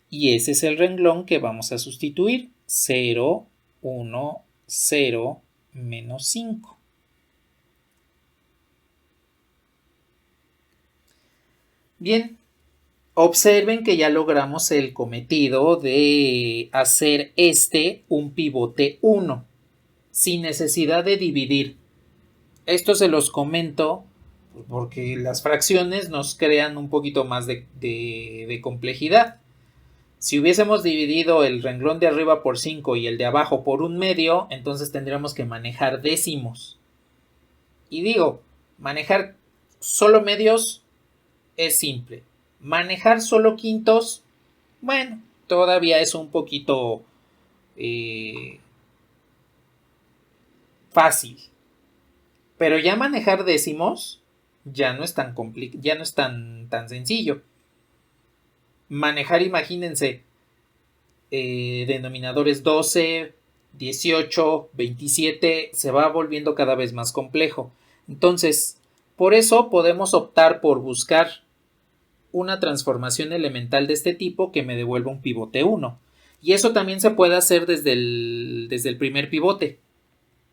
Y ese es el renglón que vamos a sustituir. 0, 1, 0, menos 5. Bien, observen que ya logramos el cometido de hacer un pivote 1, sin necesidad de dividir. Esto se los comento porque las fracciones nos crean un poquito más de complejidad. Si hubiésemos dividido el renglón de arriba por 5 y el de abajo por 1/2, entonces tendríamos que manejar décimos. Y digo, manejar solo medios es simple. Manejar solo quintos, bueno, todavía es un poquito fácil. Pero ya manejar décimos ya no es ya no es tan sencillo. Manejar, imagínense, denominadores 12, 18, 27, se va volviendo cada vez más complejo. Entonces, por eso podemos optar por buscar una transformación elemental de este tipo que me devuelva un pivote 1. Y eso también se puede hacer desde el primer pivote.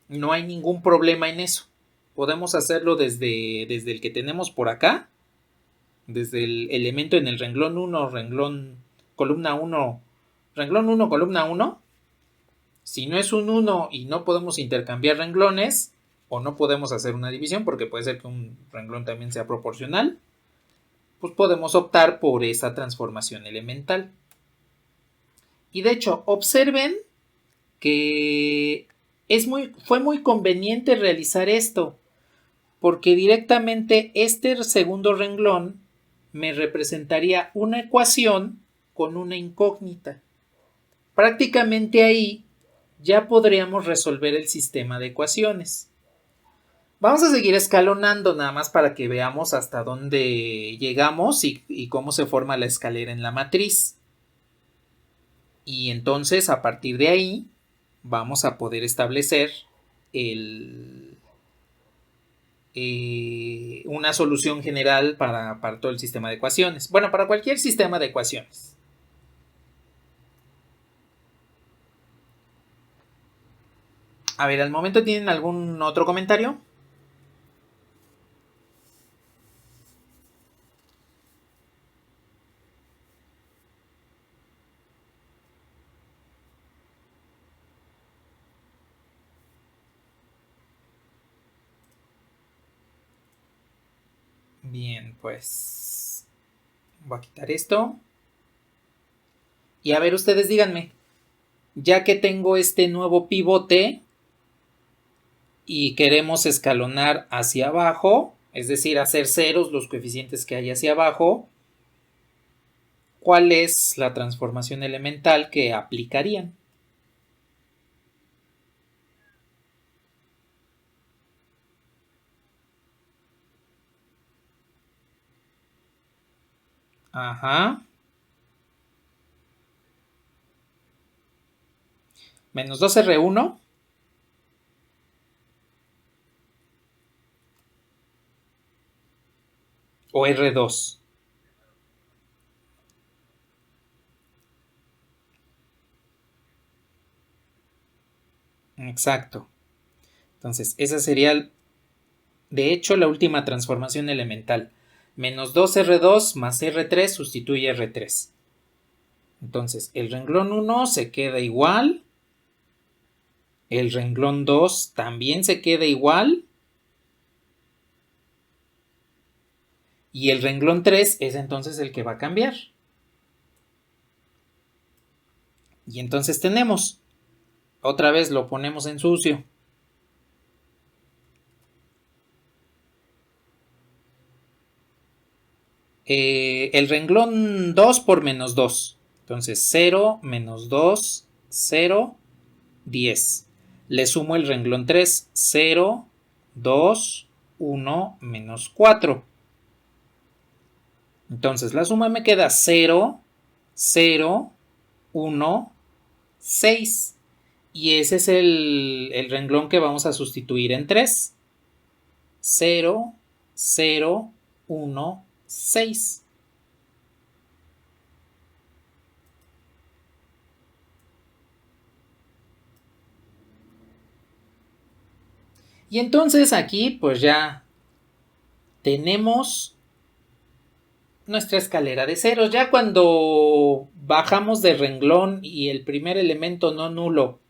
No hay ningún problema en eso. Podemos hacerlo desde el que tenemos por acá, desde el elemento en el renglón 1, renglón columna 1, renglón 1, columna 1. Si no es un 1 y no podemos intercambiar renglones, o no podemos hacer una división, porque puede ser que un renglón también sea proporcional, pues podemos optar por esa transformación elemental. Y de hecho, observen que fue muy conveniente realizar esto, porque directamente este segundo renglón me representaría una ecuación con una incógnita. Prácticamente ahí ya podríamos resolver el sistema de ecuaciones. Vamos a seguir escalonando nada más para que veamos hasta dónde llegamos y cómo se forma la escalera en la matriz. Y entonces a partir de ahí vamos a poder establecer una solución general para todo el sistema de ecuaciones. Bueno, para cualquier sistema de ecuaciones. A ver, al momento, ¿tienen algún otro comentario? Bien, pues Voy a quitar esto. Y a ver, ustedes díganme, ya que tengo este nuevo pivote y queremos escalonar hacia abajo, es decir, hacer ceros los coeficientes que hay hacia abajo, ¿cuál es la transformación elemental que aplicarían? Ajá. Menos 2R1. O R2. Exacto. Entonces, esa sería, de hecho, la última transformación elemental. Menos 2R2 más R3 sustituye R3. Entonces, el renglón 1 se queda igual. El renglón 2 también se queda igual. Y el renglón 3 es entonces el que va a cambiar. Y entonces tenemos, otra vez lo ponemos en sucio. El renglón 2 por menos 2. Entonces 0 menos 2, 0, 10. Le sumo el renglón 3, 0, 2, 1, menos 4. Entonces la suma me queda 0, 0, 1, 6. Y ese es el renglón que vamos a sustituir en 3. 0, 0, 1, 6. Y entonces aquí pues ya tenemos nuestra escalera de ceros. Ya cuando bajamos de renglón y el primer elemento no nulo,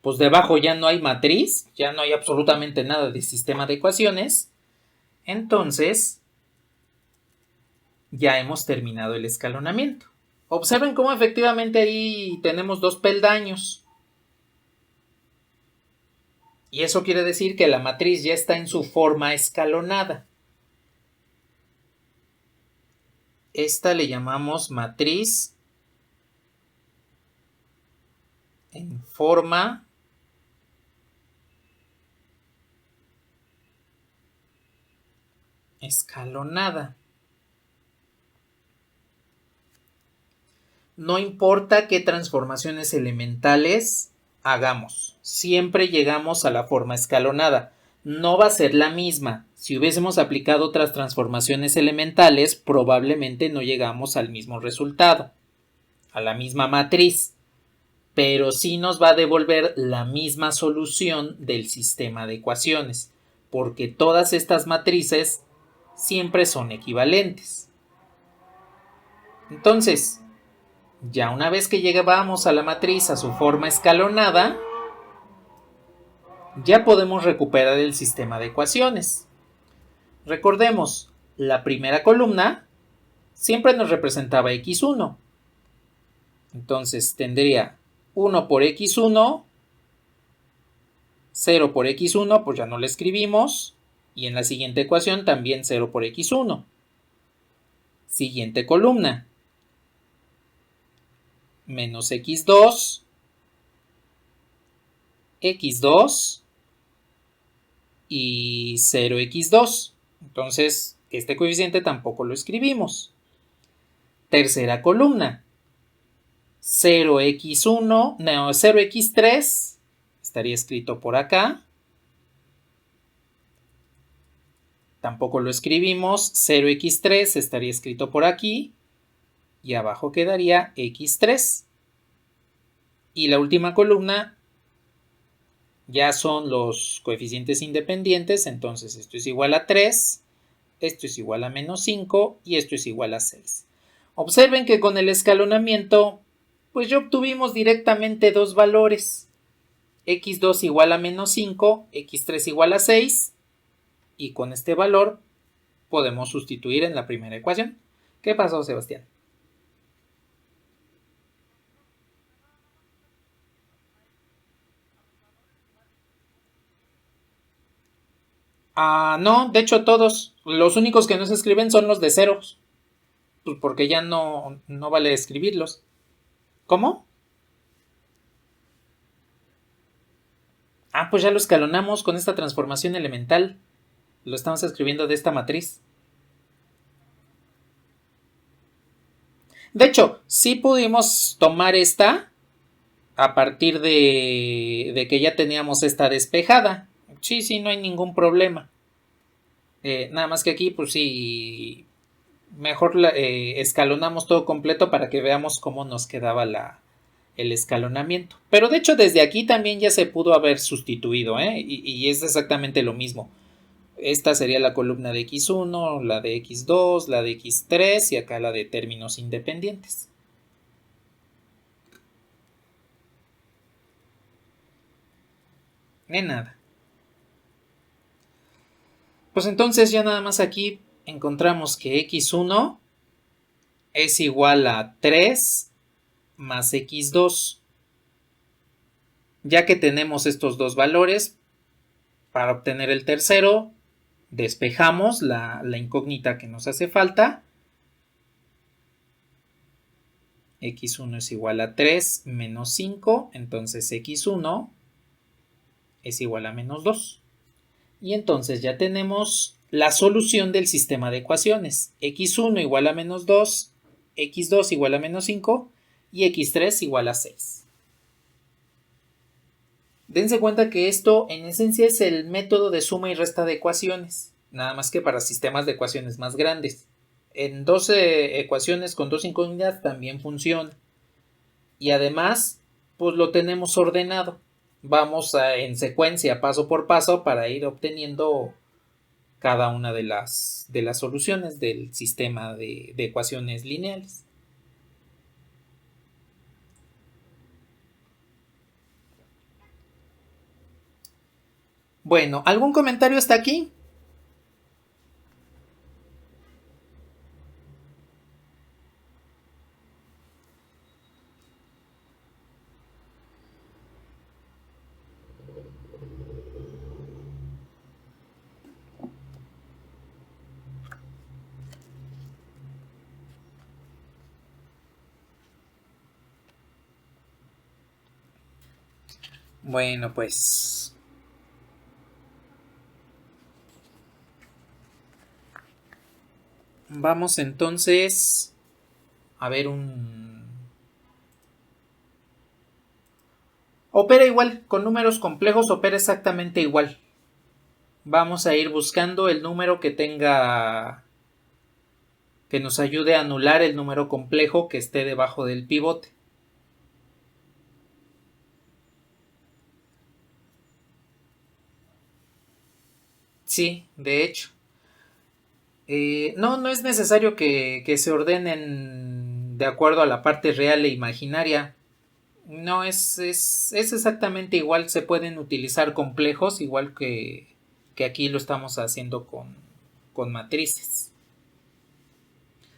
pues debajo ya no hay matriz, ya no hay absolutamente nada de sistema de ecuaciones. Entonces ya hemos terminado el escalonamiento. Observen cómo efectivamente ahí tenemos 2 peldaños. Y eso quiere decir que la matriz ya está en su forma escalonada. Esta le llamamos matriz en forma escalonada. No importa qué transformaciones elementales hagamos, siempre llegamos a la forma escalonada. No va a ser la misma. Si hubiésemos aplicado otras transformaciones elementales, probablemente no llegamos al mismo resultado, a la misma matriz, pero sí nos va a devolver la misma solución del sistema de ecuaciones, porque todas estas matrices siempre son equivalentes. Entonces, ya una vez que llegamos a la matriz a su forma escalonada, ya podemos recuperar el sistema de ecuaciones. Recordemos, la primera columna siempre nos representaba x1. Entonces tendría 1 por x1, 0 por x1, pues ya no lo escribimos. Y en la siguiente ecuación también 0 por x1. Siguiente columna. Menos x2, x2 y 0x2. Entonces, este coeficiente tampoco lo escribimos. Tercera columna. 0x1, no, 0x3 estaría escrito por acá. Tampoco lo escribimos. 0x3 estaría escrito por aquí. Y abajo quedaría x3. Y la última columna ya son los coeficientes independientes. Entonces esto es igual a 3. Esto es igual a menos 5. Y esto es igual a 6. Observen que con el escalonamiento, pues ya obtuvimos directamente dos valores. x2 igual a menos 5, x3 igual a 6. Y con este valor podemos sustituir en la primera ecuación. ¿Qué pasó, Sebastián? Ah, no, de hecho todos. Los únicos que no se escriben son los de ceros. Pues porque ya no vale escribirlos. ¿Cómo? Ah, pues ya lo escalonamos con esta transformación elemental. Lo estamos escribiendo de esta matriz. De hecho, sí pudimos tomar esta a partir de que ya teníamos esta despejada. Sí, sí, no hay ningún problema. Nada más que aquí, pues sí, mejor escalonamos todo completo para que veamos cómo nos quedaba el escalonamiento. Pero de hecho desde aquí también ya se pudo haber sustituido, ¿eh? Y es exactamente lo mismo. Esta sería la columna de X1, la de X2, la de X3 y acá la de términos independientes. De nada. Pues entonces ya nada más aquí encontramos que X1 es igual a 3 más X2. Ya que tenemos estos dos valores, para obtener el tercero, despejamos la incógnita que nos hace falta. X1 es igual a 3 menos 5, entonces X1 es igual a menos 2. Y entonces ya tenemos la solución del sistema de ecuaciones. X1 igual a menos 2, X2 igual a menos 5 y X3 igual a 6. Dense cuenta que esto en esencia es el método de suma y resta de ecuaciones, nada más que para sistemas de ecuaciones más grandes. En 12 ecuaciones con dos incógnitas también funciona. Y además, pues lo tenemos ordenado. Vamos en secuencia, paso por paso, para ir obteniendo cada una de las soluciones del sistema de ecuaciones lineales. Bueno, ¿algún comentario hasta aquí? Bueno, pues vamos entonces a ver un... Opera igual, con números complejos opera exactamente igual. Vamos a ir buscando el número que tenga, que nos ayude a anular el número complejo que esté debajo del pivote. Sí, de hecho. No es necesario que se ordenen de acuerdo a la parte real e imaginaria. No, es exactamente igual. Se pueden utilizar complejos, igual que aquí lo estamos haciendo con matrices.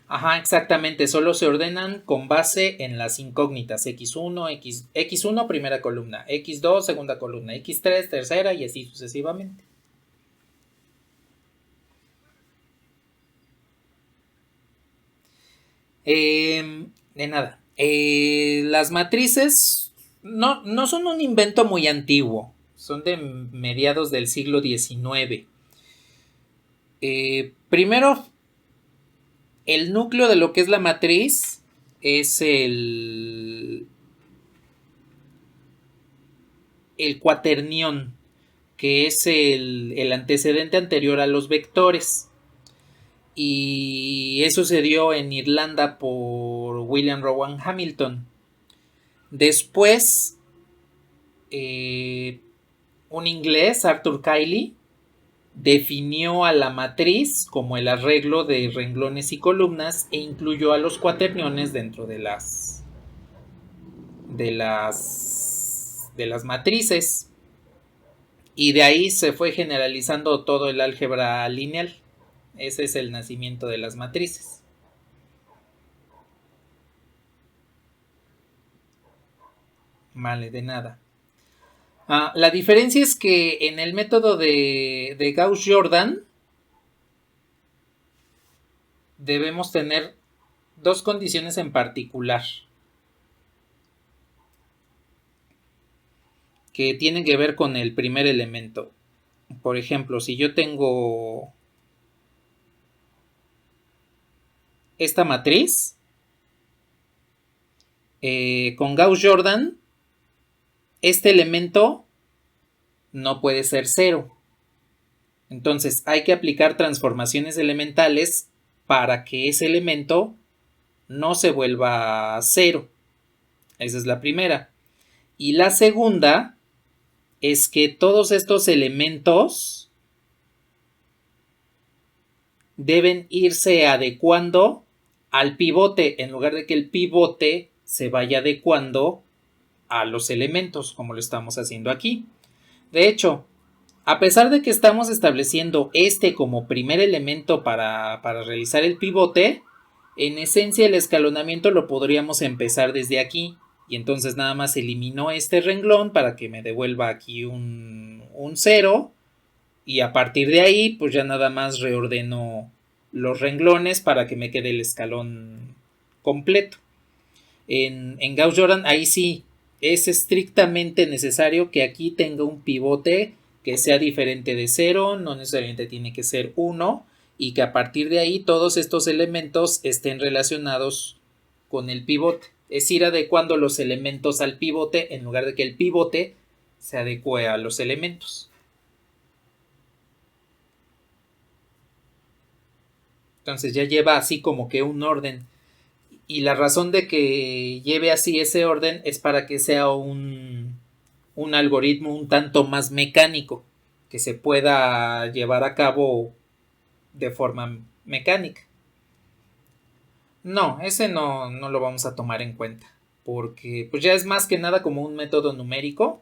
Ajá, exactamente. Solo se ordenan con base en las incógnitas. X1, X1 primera columna, X2 segunda columna, X3 tercera y así sucesivamente. De nada. Las matrices no son un invento muy antiguo. Son de mediados del siglo XIX. Primero, el núcleo de lo que es la matriz es el cuaternión, que es el antecedente anterior a los vectores. Y eso se dio en Irlanda por William Rowan Hamilton. Después, un inglés, Arthur Cayley, definió a la matriz como el arreglo de renglones y columnas e incluyó a los cuaterniones dentro de las matrices. Y de ahí se fue generalizando todo el álgebra lineal. Ese es el nacimiento de las matrices. Vale, de nada. La diferencia es que en el método de Gauss-Jordan debemos tener dos condiciones en particular que tienen que ver con el primer elemento. Por ejemplo, si yo tengo esta matriz, con Gauss-Jordan, este elemento no puede ser cero. Entonces hay que aplicar transformaciones elementales para que ese elemento no se vuelva cero. Esa es la primera. Y la segunda es que todos estos elementos deben irse adecuando al pivote, en lugar de que el pivote se vaya adecuando a los elementos, como lo estamos haciendo aquí. De hecho, a pesar de que estamos estableciendo este como primer elemento para realizar el pivote, en esencia el escalonamiento lo podríamos empezar desde aquí. Y entonces nada más elimino este renglón para que me devuelva aquí un 0. Y a partir de ahí, pues ya nada más reordeno los renglones para que me quede el escalón completo. En Gauss-Jordan, ahí sí, es estrictamente necesario que aquí tenga un pivote que sea diferente de 0, no necesariamente tiene que ser 1, y que a partir de ahí todos estos elementos estén relacionados con el pivote. Es ir adecuando los elementos al pivote en lugar de que el pivote se adecue a los elementos. Entonces ya lleva así como que un orden. Y la razón de que lleve así ese orden es para que sea un algoritmo un tanto más mecánico, que se pueda llevar a cabo de forma mecánica. No, ese no lo vamos a tomar en cuenta, porque pues ya es más que nada como un método numérico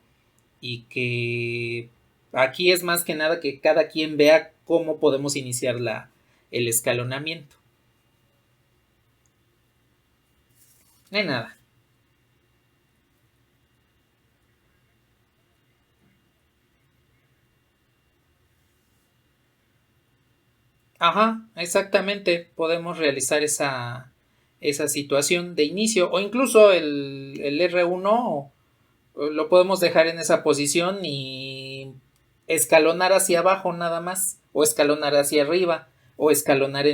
y que aquí es más que nada que cada quien vea cómo podemos iniciar el escalonamiento. No hay nada. Ajá, exactamente. Podemos realizar esa situación de inicio o incluso el R1 lo podemos dejar en esa posición y escalonar hacia abajo nada más o escalonar hacia arriba o escalonar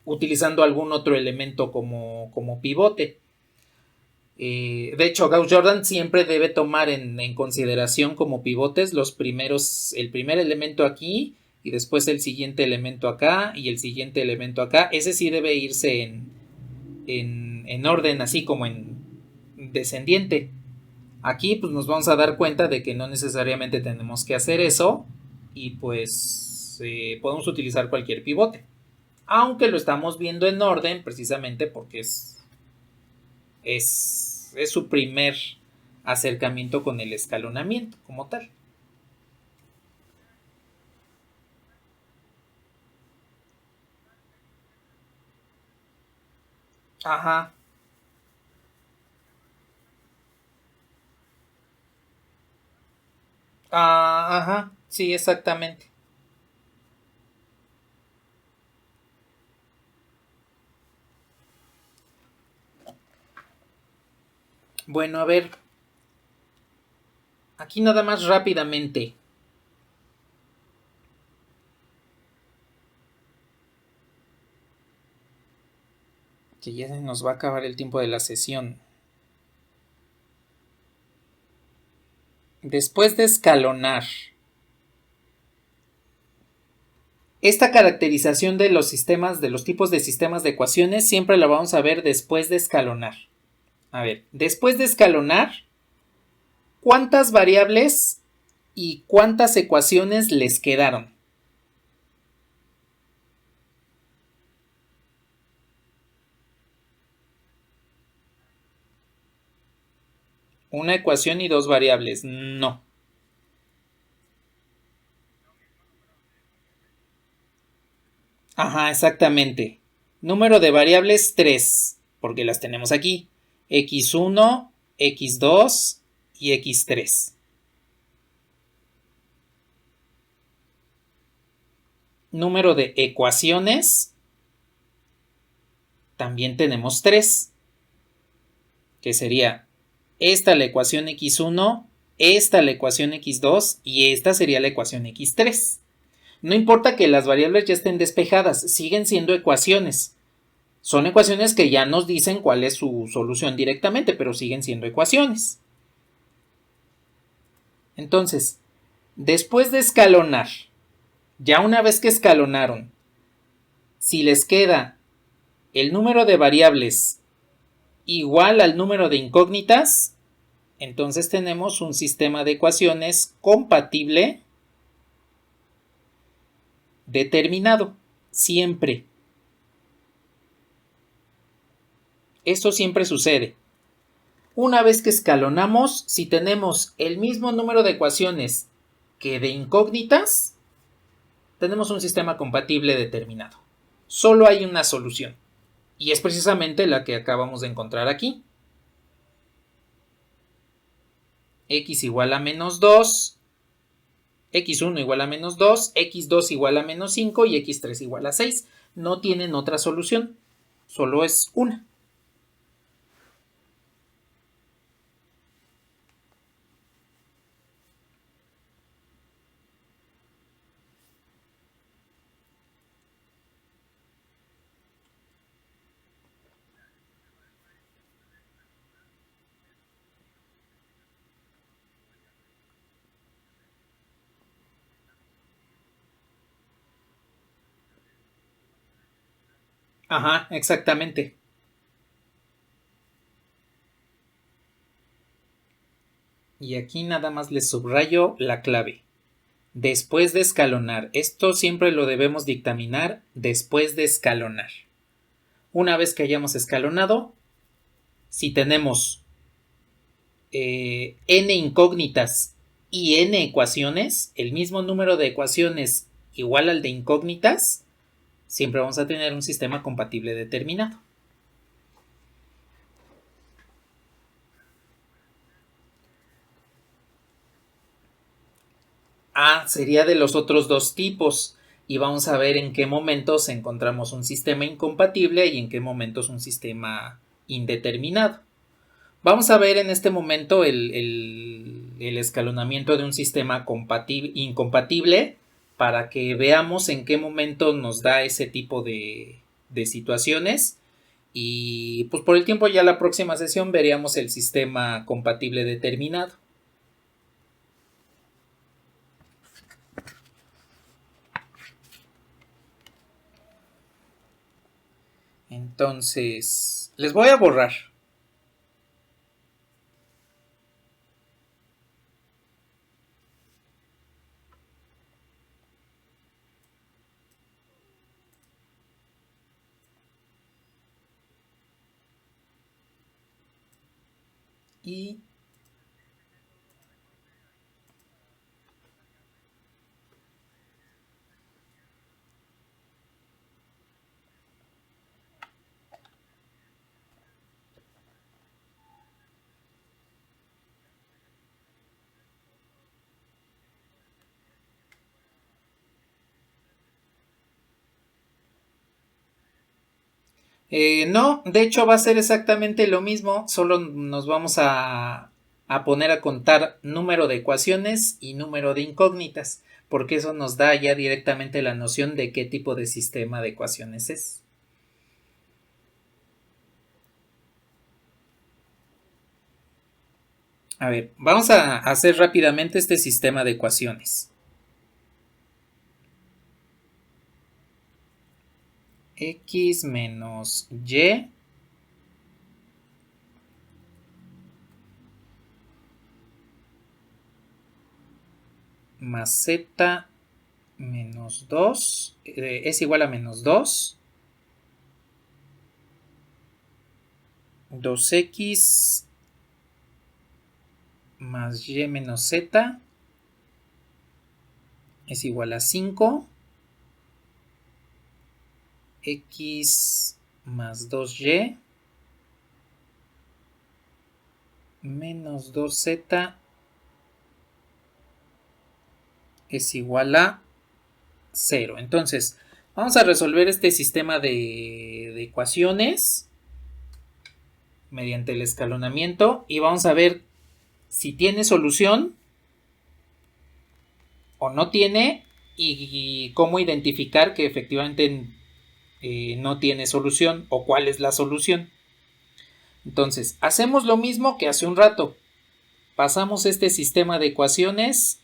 utilizando algún otro elemento como pivote. De hecho, Gauss-Jordan siempre debe tomar en consideración como pivotes el primer elemento aquí y después el siguiente elemento acá y el siguiente elemento acá. Ese sí debe irse en orden así como en descendiente. Aquí pues nos vamos a dar cuenta de que no necesariamente tenemos que hacer eso y pues podemos utilizar cualquier pivote. Aunque lo estamos viendo en orden precisamente porque es su primer acercamiento con el escalonamiento como tal. Ajá. Ajá. Sí, exactamente. Bueno, a ver. Aquí nada más rápidamente. Que ya se nos va a acabar el tiempo de la sesión. Después de escalonar, esta caracterización de los sistemas, de los tipos de sistemas de ecuaciones, siempre la vamos a ver después de escalonar. A ver, después de escalonar, ¿cuántas variables y cuántas ecuaciones les quedaron? Una ecuación y dos variables. No. Ajá, exactamente. Número de variables 3, porque las tenemos aquí. X1, x2 y x3. Número de ecuaciones, también tenemos 3, que sería esta la ecuación x1, esta la ecuación x2 y esta sería la ecuación x3. No importa que las variables ya estén despejadas, siguen siendo ecuaciones. Son ecuaciones que ya nos dicen cuál es su solución directamente, pero siguen siendo ecuaciones. Entonces, después de escalonar, ya una vez que escalonaron, si les queda el número de variables igual al número de incógnitas, entonces tenemos un sistema de ecuaciones compatible determinado, siempre. Esto siempre sucede. Una vez que escalonamos, si tenemos el mismo número de ecuaciones que de incógnitas, tenemos un sistema compatible determinado. Solo hay una solución, y es precisamente la que acabamos de encontrar aquí. X igual a menos 2, x1 igual a menos 2, x2 igual a menos 5 y x3 igual a 6. No tienen otra solución, solo es una. Ajá, exactamente. Y aquí nada más les subrayo la clave. Después de escalonar. Esto siempre lo debemos dictaminar después de escalonar. Una vez que hayamos escalonado, si tenemos n incógnitas y n ecuaciones, el mismo número de ecuaciones igual al de incógnitas, siempre vamos a tener un sistema compatible determinado. Sería de los otros dos tipos, y vamos a ver en qué momentos encontramos un sistema incompatible y en qué momentos un sistema indeterminado. Vamos a ver en este momento el escalonamiento de un sistema incompatible para que veamos en qué momento nos da ese tipo de situaciones. Y pues por el tiempo ya la próxima sesión veríamos el sistema compatible determinado. Entonces, les voy a borrar. Y no, de hecho va a ser exactamente lo mismo, solo nos vamos a poner a contar número de ecuaciones y número de incógnitas, porque eso nos da ya directamente la noción de qué tipo de sistema de ecuaciones es. A ver, vamos a hacer rápidamente este sistema de ecuaciones. X menos Y más Z menos 2 es igual a menos 2. 2x más y menos z es igual a 5. X más 2y menos 2z es igual a 0. Entonces, vamos a resolver este sistema de ecuaciones mediante el escalonamiento y vamos a ver si tiene solución o no tiene y cómo identificar que efectivamente no tiene solución o cuál es la solución. Entonces, hacemos lo mismo que hace un rato. Pasamos este sistema de ecuaciones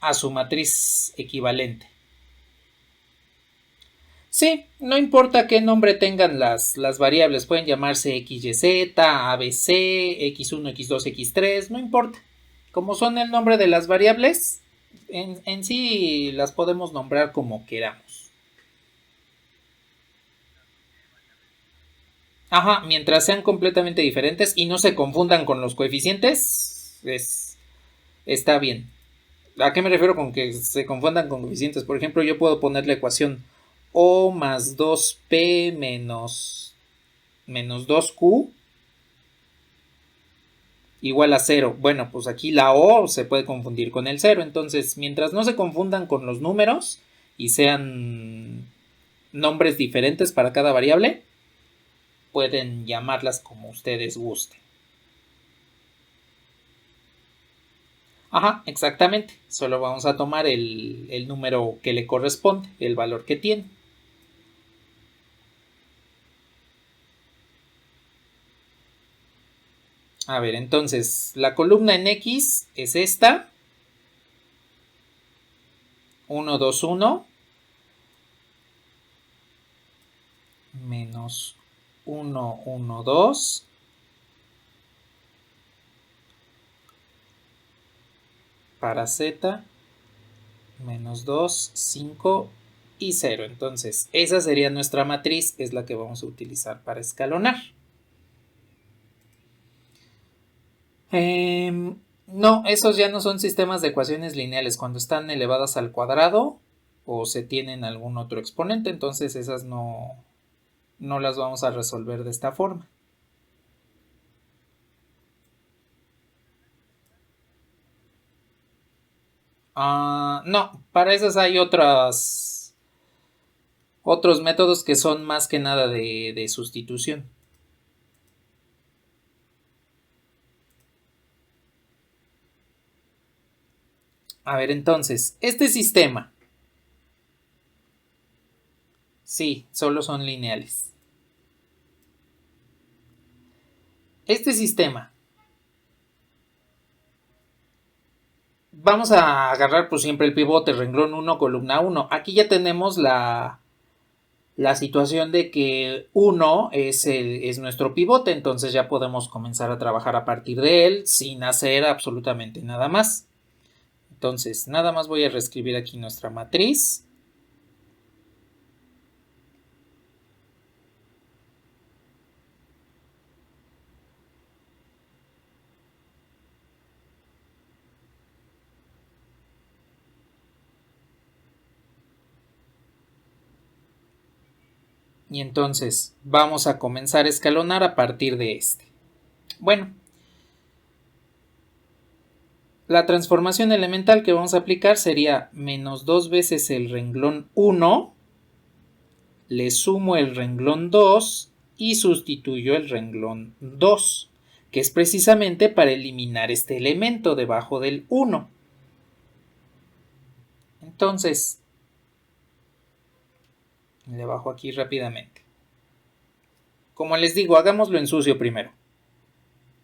a su matriz equivalente. Sí, no importa qué nombre tengan las variables, pueden llamarse XYZ, ABC, X1, X2, X3, no importa. Como son el nombre de las variables, en sí las podemos nombrar como queramos. Ajá, mientras sean completamente diferentes y no se confundan con los coeficientes, está bien. ¿A qué me refiero con que se confundan con coeficientes? Por ejemplo, yo puedo poner la ecuación O más 2P menos 2Q igual a 0. Bueno, pues aquí la O se puede confundir con el 0. Entonces, mientras no se confundan con los números y sean nombres diferentes para cada variable, pueden llamarlas como ustedes gusten. Ajá, exactamente. Solo vamos a tomar el número que le corresponde, el valor que tiene. A ver, entonces, la columna en X es esta. 1, 2, 1. Menos 1, 1, 2. Para Z, menos 2, 5 y 0. Entonces, esa sería nuestra matriz, es la que vamos a utilizar para escalonar. No, esos ya no son sistemas de ecuaciones lineales. Cuando están elevadas al cuadrado o se tienen algún otro exponente, entonces esas no las vamos a resolver de esta forma. No, para esas hay otros métodos que son más que nada de sustitución. A ver, entonces, este sistema. Sí, solo son lineales. Este sistema. Vamos a agarrar por siempre el pivote, renglón 1, columna 1. Aquí ya tenemos la situación de que 1 es nuestro pivote, entonces ya podemos comenzar a trabajar a partir de él sin hacer absolutamente nada más. Entonces, nada más voy a reescribir aquí nuestra matriz. Y entonces vamos a comenzar a escalonar a partir de este. Bueno, la transformación elemental que vamos a aplicar sería menos 2 veces el renglón 1, le sumo el renglón 2 y sustituyo el renglón 2, que es precisamente para eliminar este elemento debajo del 1. Entonces, le bajo aquí rápidamente. Como les digo, hagámoslo en sucio primero.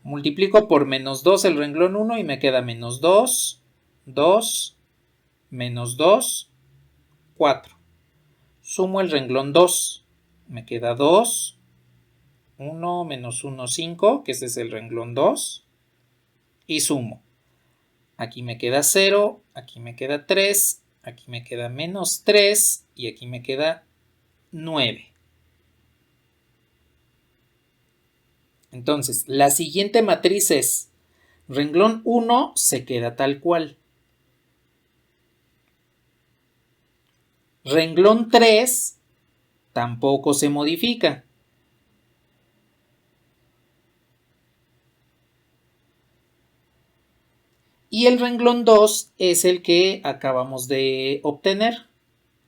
Multiplico por menos 2 el renglón 1 y me queda menos 2, 2, menos 2, 4. Sumo el renglón 2, me queda 2, 1, menos 1, 5, que ese es el renglón 2, y sumo. Aquí me queda 0, aquí me queda 3, aquí me queda menos 3 y aquí me queda 9. Entonces, la siguiente matriz es renglón 1 se queda tal cual. Renglón 3 tampoco se modifica. Y el renglón 2 es el que acabamos de obtener.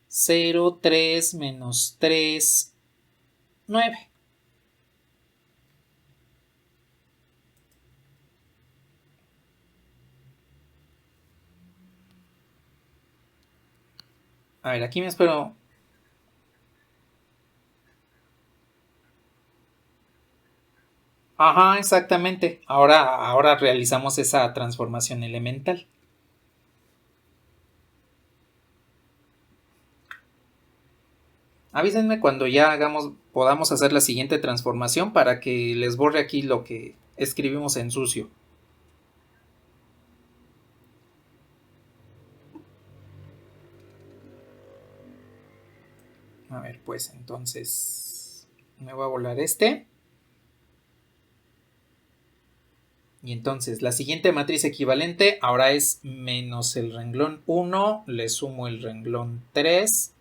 0, 3, menos 3, 9. A ver, aquí me espero. Ajá, exactamente. Ahora realizamos esa transformación elemental. Avísenme cuando ya podamos hacer la siguiente transformación para que les borre aquí lo que escribimos en sucio. A ver, pues entonces me voy a volar este. Y entonces la siguiente matriz equivalente ahora es menos el renglón 1, le sumo el renglón 3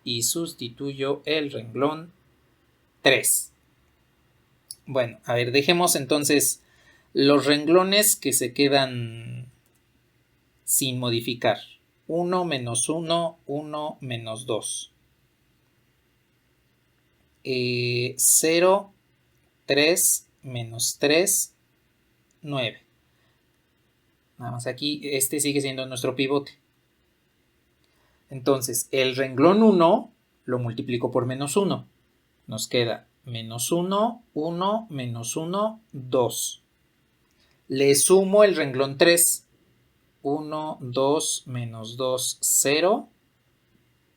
y sustituyo el renglón 3. Bueno, a ver, dejemos entonces los renglones que se quedan sin modificar. 1 menos 1, 1 menos 2. 0, 3 menos 3, 9. Nada más aquí, este sigue siendo nuestro pivote. Entonces, el renglón 1 lo multiplico por menos 1. Nos queda menos 1, 1, menos 1, 2. Le sumo el renglón 3. 1, 2, menos 2, 0.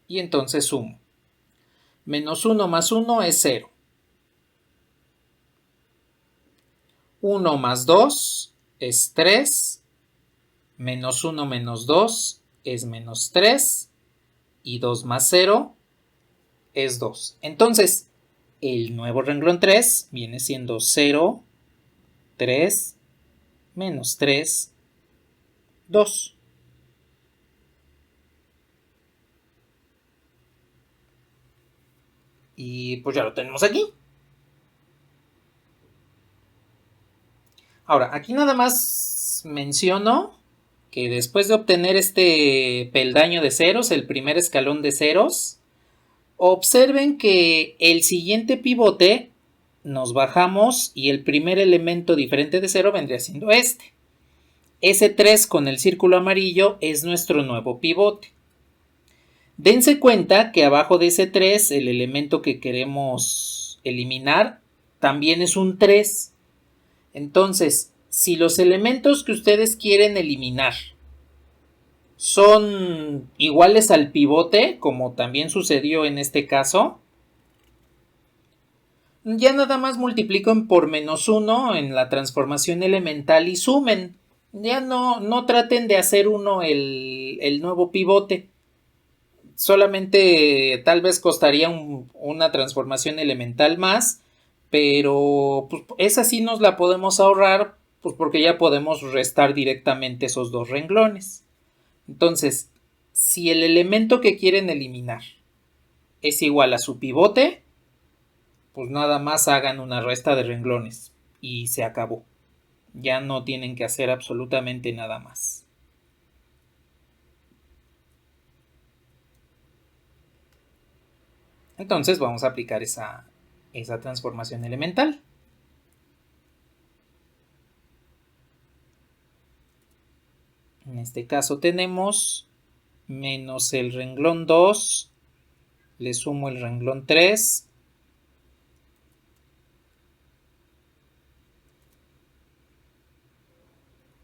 Y entonces sumo. Menos 1 más 1 es 0. 1 más 2 es 3. Menos 1 menos 2 es menos 3. Y 2 más 0 es 2. Entonces, el nuevo renglón 3 viene siendo 0, 3, menos 3, 2. Y pues ya lo tenemos aquí. Ahora, aquí nada más menciono que después de obtener este peldaño de ceros, el primer escalón de ceros, observen que el siguiente pivote nos bajamos y el primer elemento diferente de 0 vendría siendo este. Ese 3 con el círculo amarillo es nuestro nuevo pivote. Dense cuenta que abajo de ese 3 el elemento que queremos eliminar también es un 3. Entonces, si los elementos que ustedes quieren eliminar son iguales al pivote, como también sucedió en este caso, ya nada más multipliquen por menos 1 en la transformación elemental y sumen. Ya no traten de hacer uno el nuevo pivote. Solamente tal vez costaría una transformación elemental más, pero pues, esa sí nos la podemos ahorrar, pues porque ya podemos restar directamente esos dos renglones. Entonces, si el elemento que quieren eliminar es igual a su pivote, pues nada más hagan una resta de renglones y se acabó. Ya no tienen que hacer absolutamente nada más. Entonces vamos a aplicar esa transformación elemental. En este caso tenemos menos el renglón 2, le sumo el renglón 3,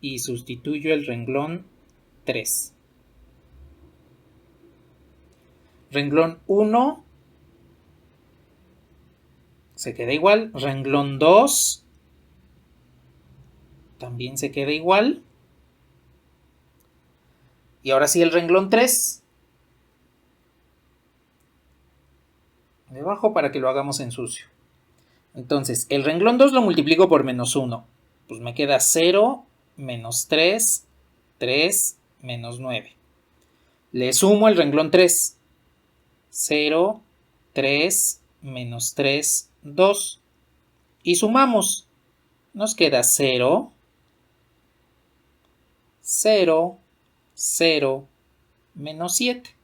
y sustituyo el renglón 3. Renglón 1 se queda igual, renglón 2 también se queda igual. Y ahora sí el renglón 3. Debajo para que lo hagamos en sucio. Entonces, el renglón 2 lo multiplico por menos 1. Pues me queda 0, menos 3, 3, menos 9. Le sumo el renglón 3. 0, 3, menos 3, 2. Y sumamos. Nos queda 0, 0, 0, menos 7.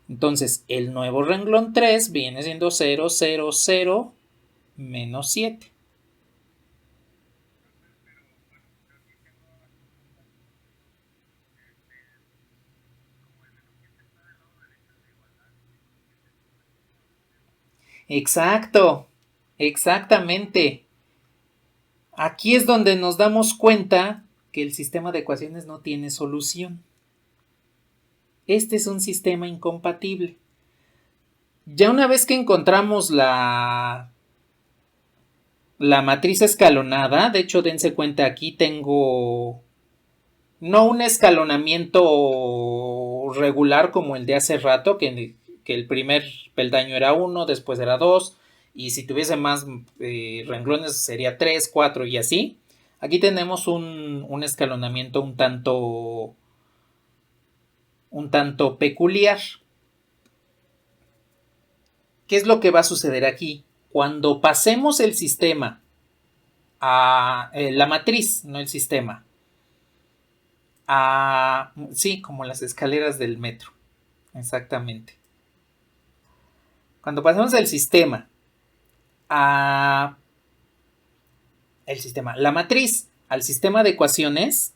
Entonces, el nuevo renglón 3 viene siendo 0, 0, 0, menos 7. Exacto, exactamente. Aquí es donde nos damos cuenta que el sistema de ecuaciones no tiene solución. Este es un sistema incompatible. Ya una vez que encontramos la matriz escalonada, de hecho dense cuenta, aquí tengo no un escalonamiento regular como el de hace rato, que el primer peldaño era 1, después era 2, y si tuviese más renglones sería 3, 4 y así. Aquí tenemos un escalonamiento un tanto peculiar. ¿Qué es lo que va a suceder aquí? Cuando pasemos el sistema a la matriz, no el sistema, sí, como las escaleras del metro, exactamente. Cuando pasemos del sistema a la matriz al sistema de ecuaciones,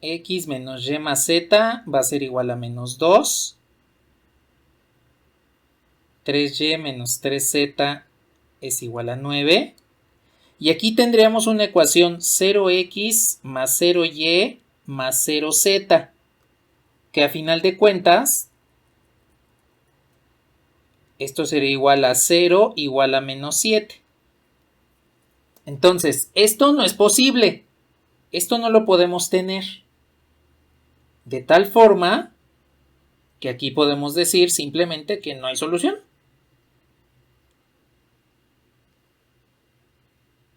x menos y más z va a ser igual a menos 2, 3y menos 3z es igual a 9, y aquí tendríamos una ecuación 0x más 0y más 0z, que a final de cuentas esto sería igual a 0 igual a menos 7. Entonces, esto no es posible. Esto no lo podemos tener. De tal forma que aquí podemos decir simplemente que no hay solución.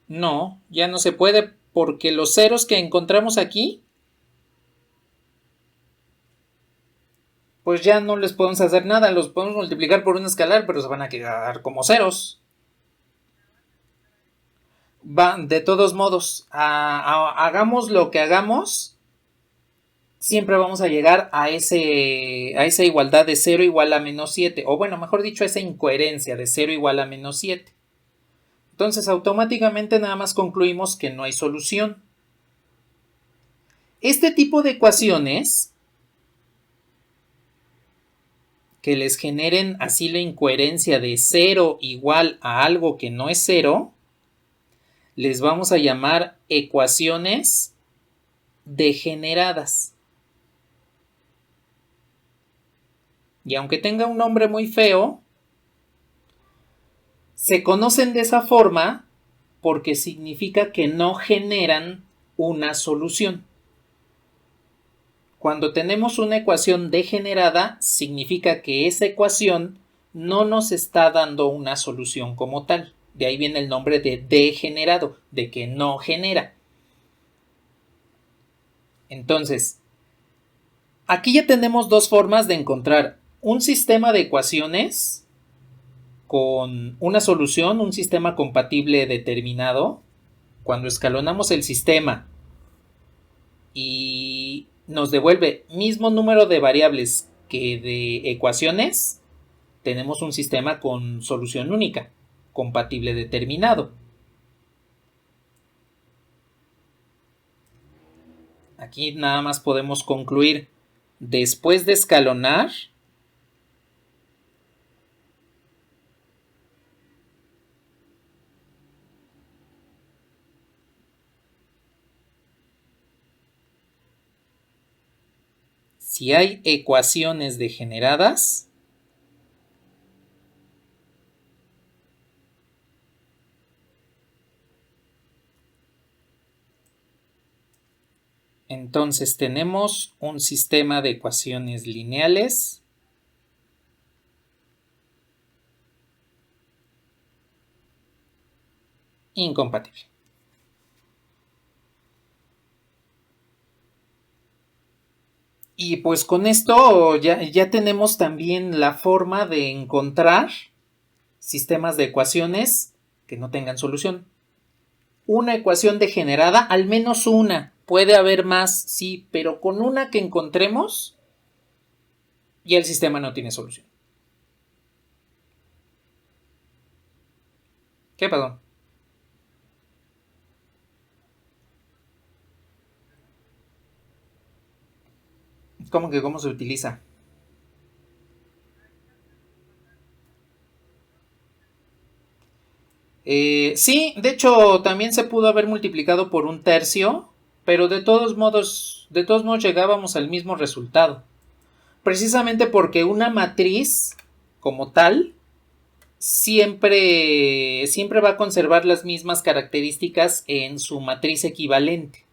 No, ya no se puede porque los ceros que encontramos aquí, pues ya no les podemos hacer nada. Los podemos multiplicar por un escalar, pero se van a quedar como ceros. De todos modos, hagamos lo que hagamos, siempre vamos a llegar a esa igualdad de 0 igual a menos 7. O bueno, mejor dicho, a esa incoherencia de 0 igual a menos 7. Entonces, automáticamente nada más concluimos que no hay solución. Este tipo de ecuaciones que les generen así la incoherencia de 0 igual a algo que no es 0, les vamos a llamar ecuaciones degeneradas. Y aunque tenga un nombre muy feo, se conocen de esa forma porque significa que no generan una solución. Cuando tenemos una ecuación degenerada, significa que esa ecuación no nos está dando una solución como tal. De ahí viene el nombre de degenerado, de que no genera. Entonces, aquí ya tenemos dos formas de encontrar un sistema de ecuaciones con una solución, un sistema compatible determinado. Cuando escalonamos el sistema y nos devuelve mismo número de variables que de ecuaciones, tenemos un sistema con solución única, compatible determinado. Aquí nada más podemos concluir, después de escalonar, si hay ecuaciones degeneradas, entonces tenemos un sistema de ecuaciones lineales incompatible. Y pues con esto ya tenemos también la forma de encontrar sistemas de ecuaciones que no tengan solución. una ecuación degenerada, al menos una. Puede haber más, sí, pero con una que encontremos, ya el sistema no tiene solución. ¿Qué pasó? ¿Cómo que cómo se utiliza? Sí, de hecho también se pudo haber multiplicado por un tercio, pero de todos modos llegábamos al mismo resultado. Precisamente porque una matriz como tal siempre va a conservar las mismas características en su matriz equivalente.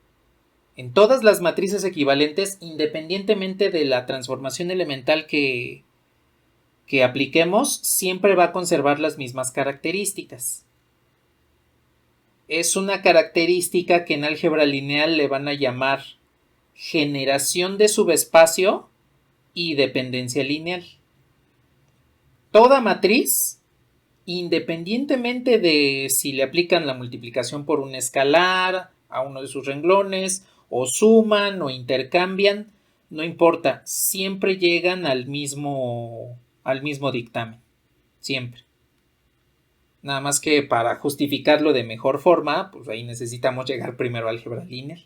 En todas las matrices equivalentes, independientemente de la transformación elemental que apliquemos, siempre va a conservar las mismas características. Es una característica que en álgebra lineal le van a llamar generación de subespacio y dependencia lineal. Toda matriz, independientemente de si le aplican la multiplicación por un escalar a uno de sus renglones, o suman o intercambian, no importa, siempre llegan al mismo dictamen. Siempre. Nada más que para justificarlo de mejor forma, pues ahí necesitamos llegar primero a álgebra lineal.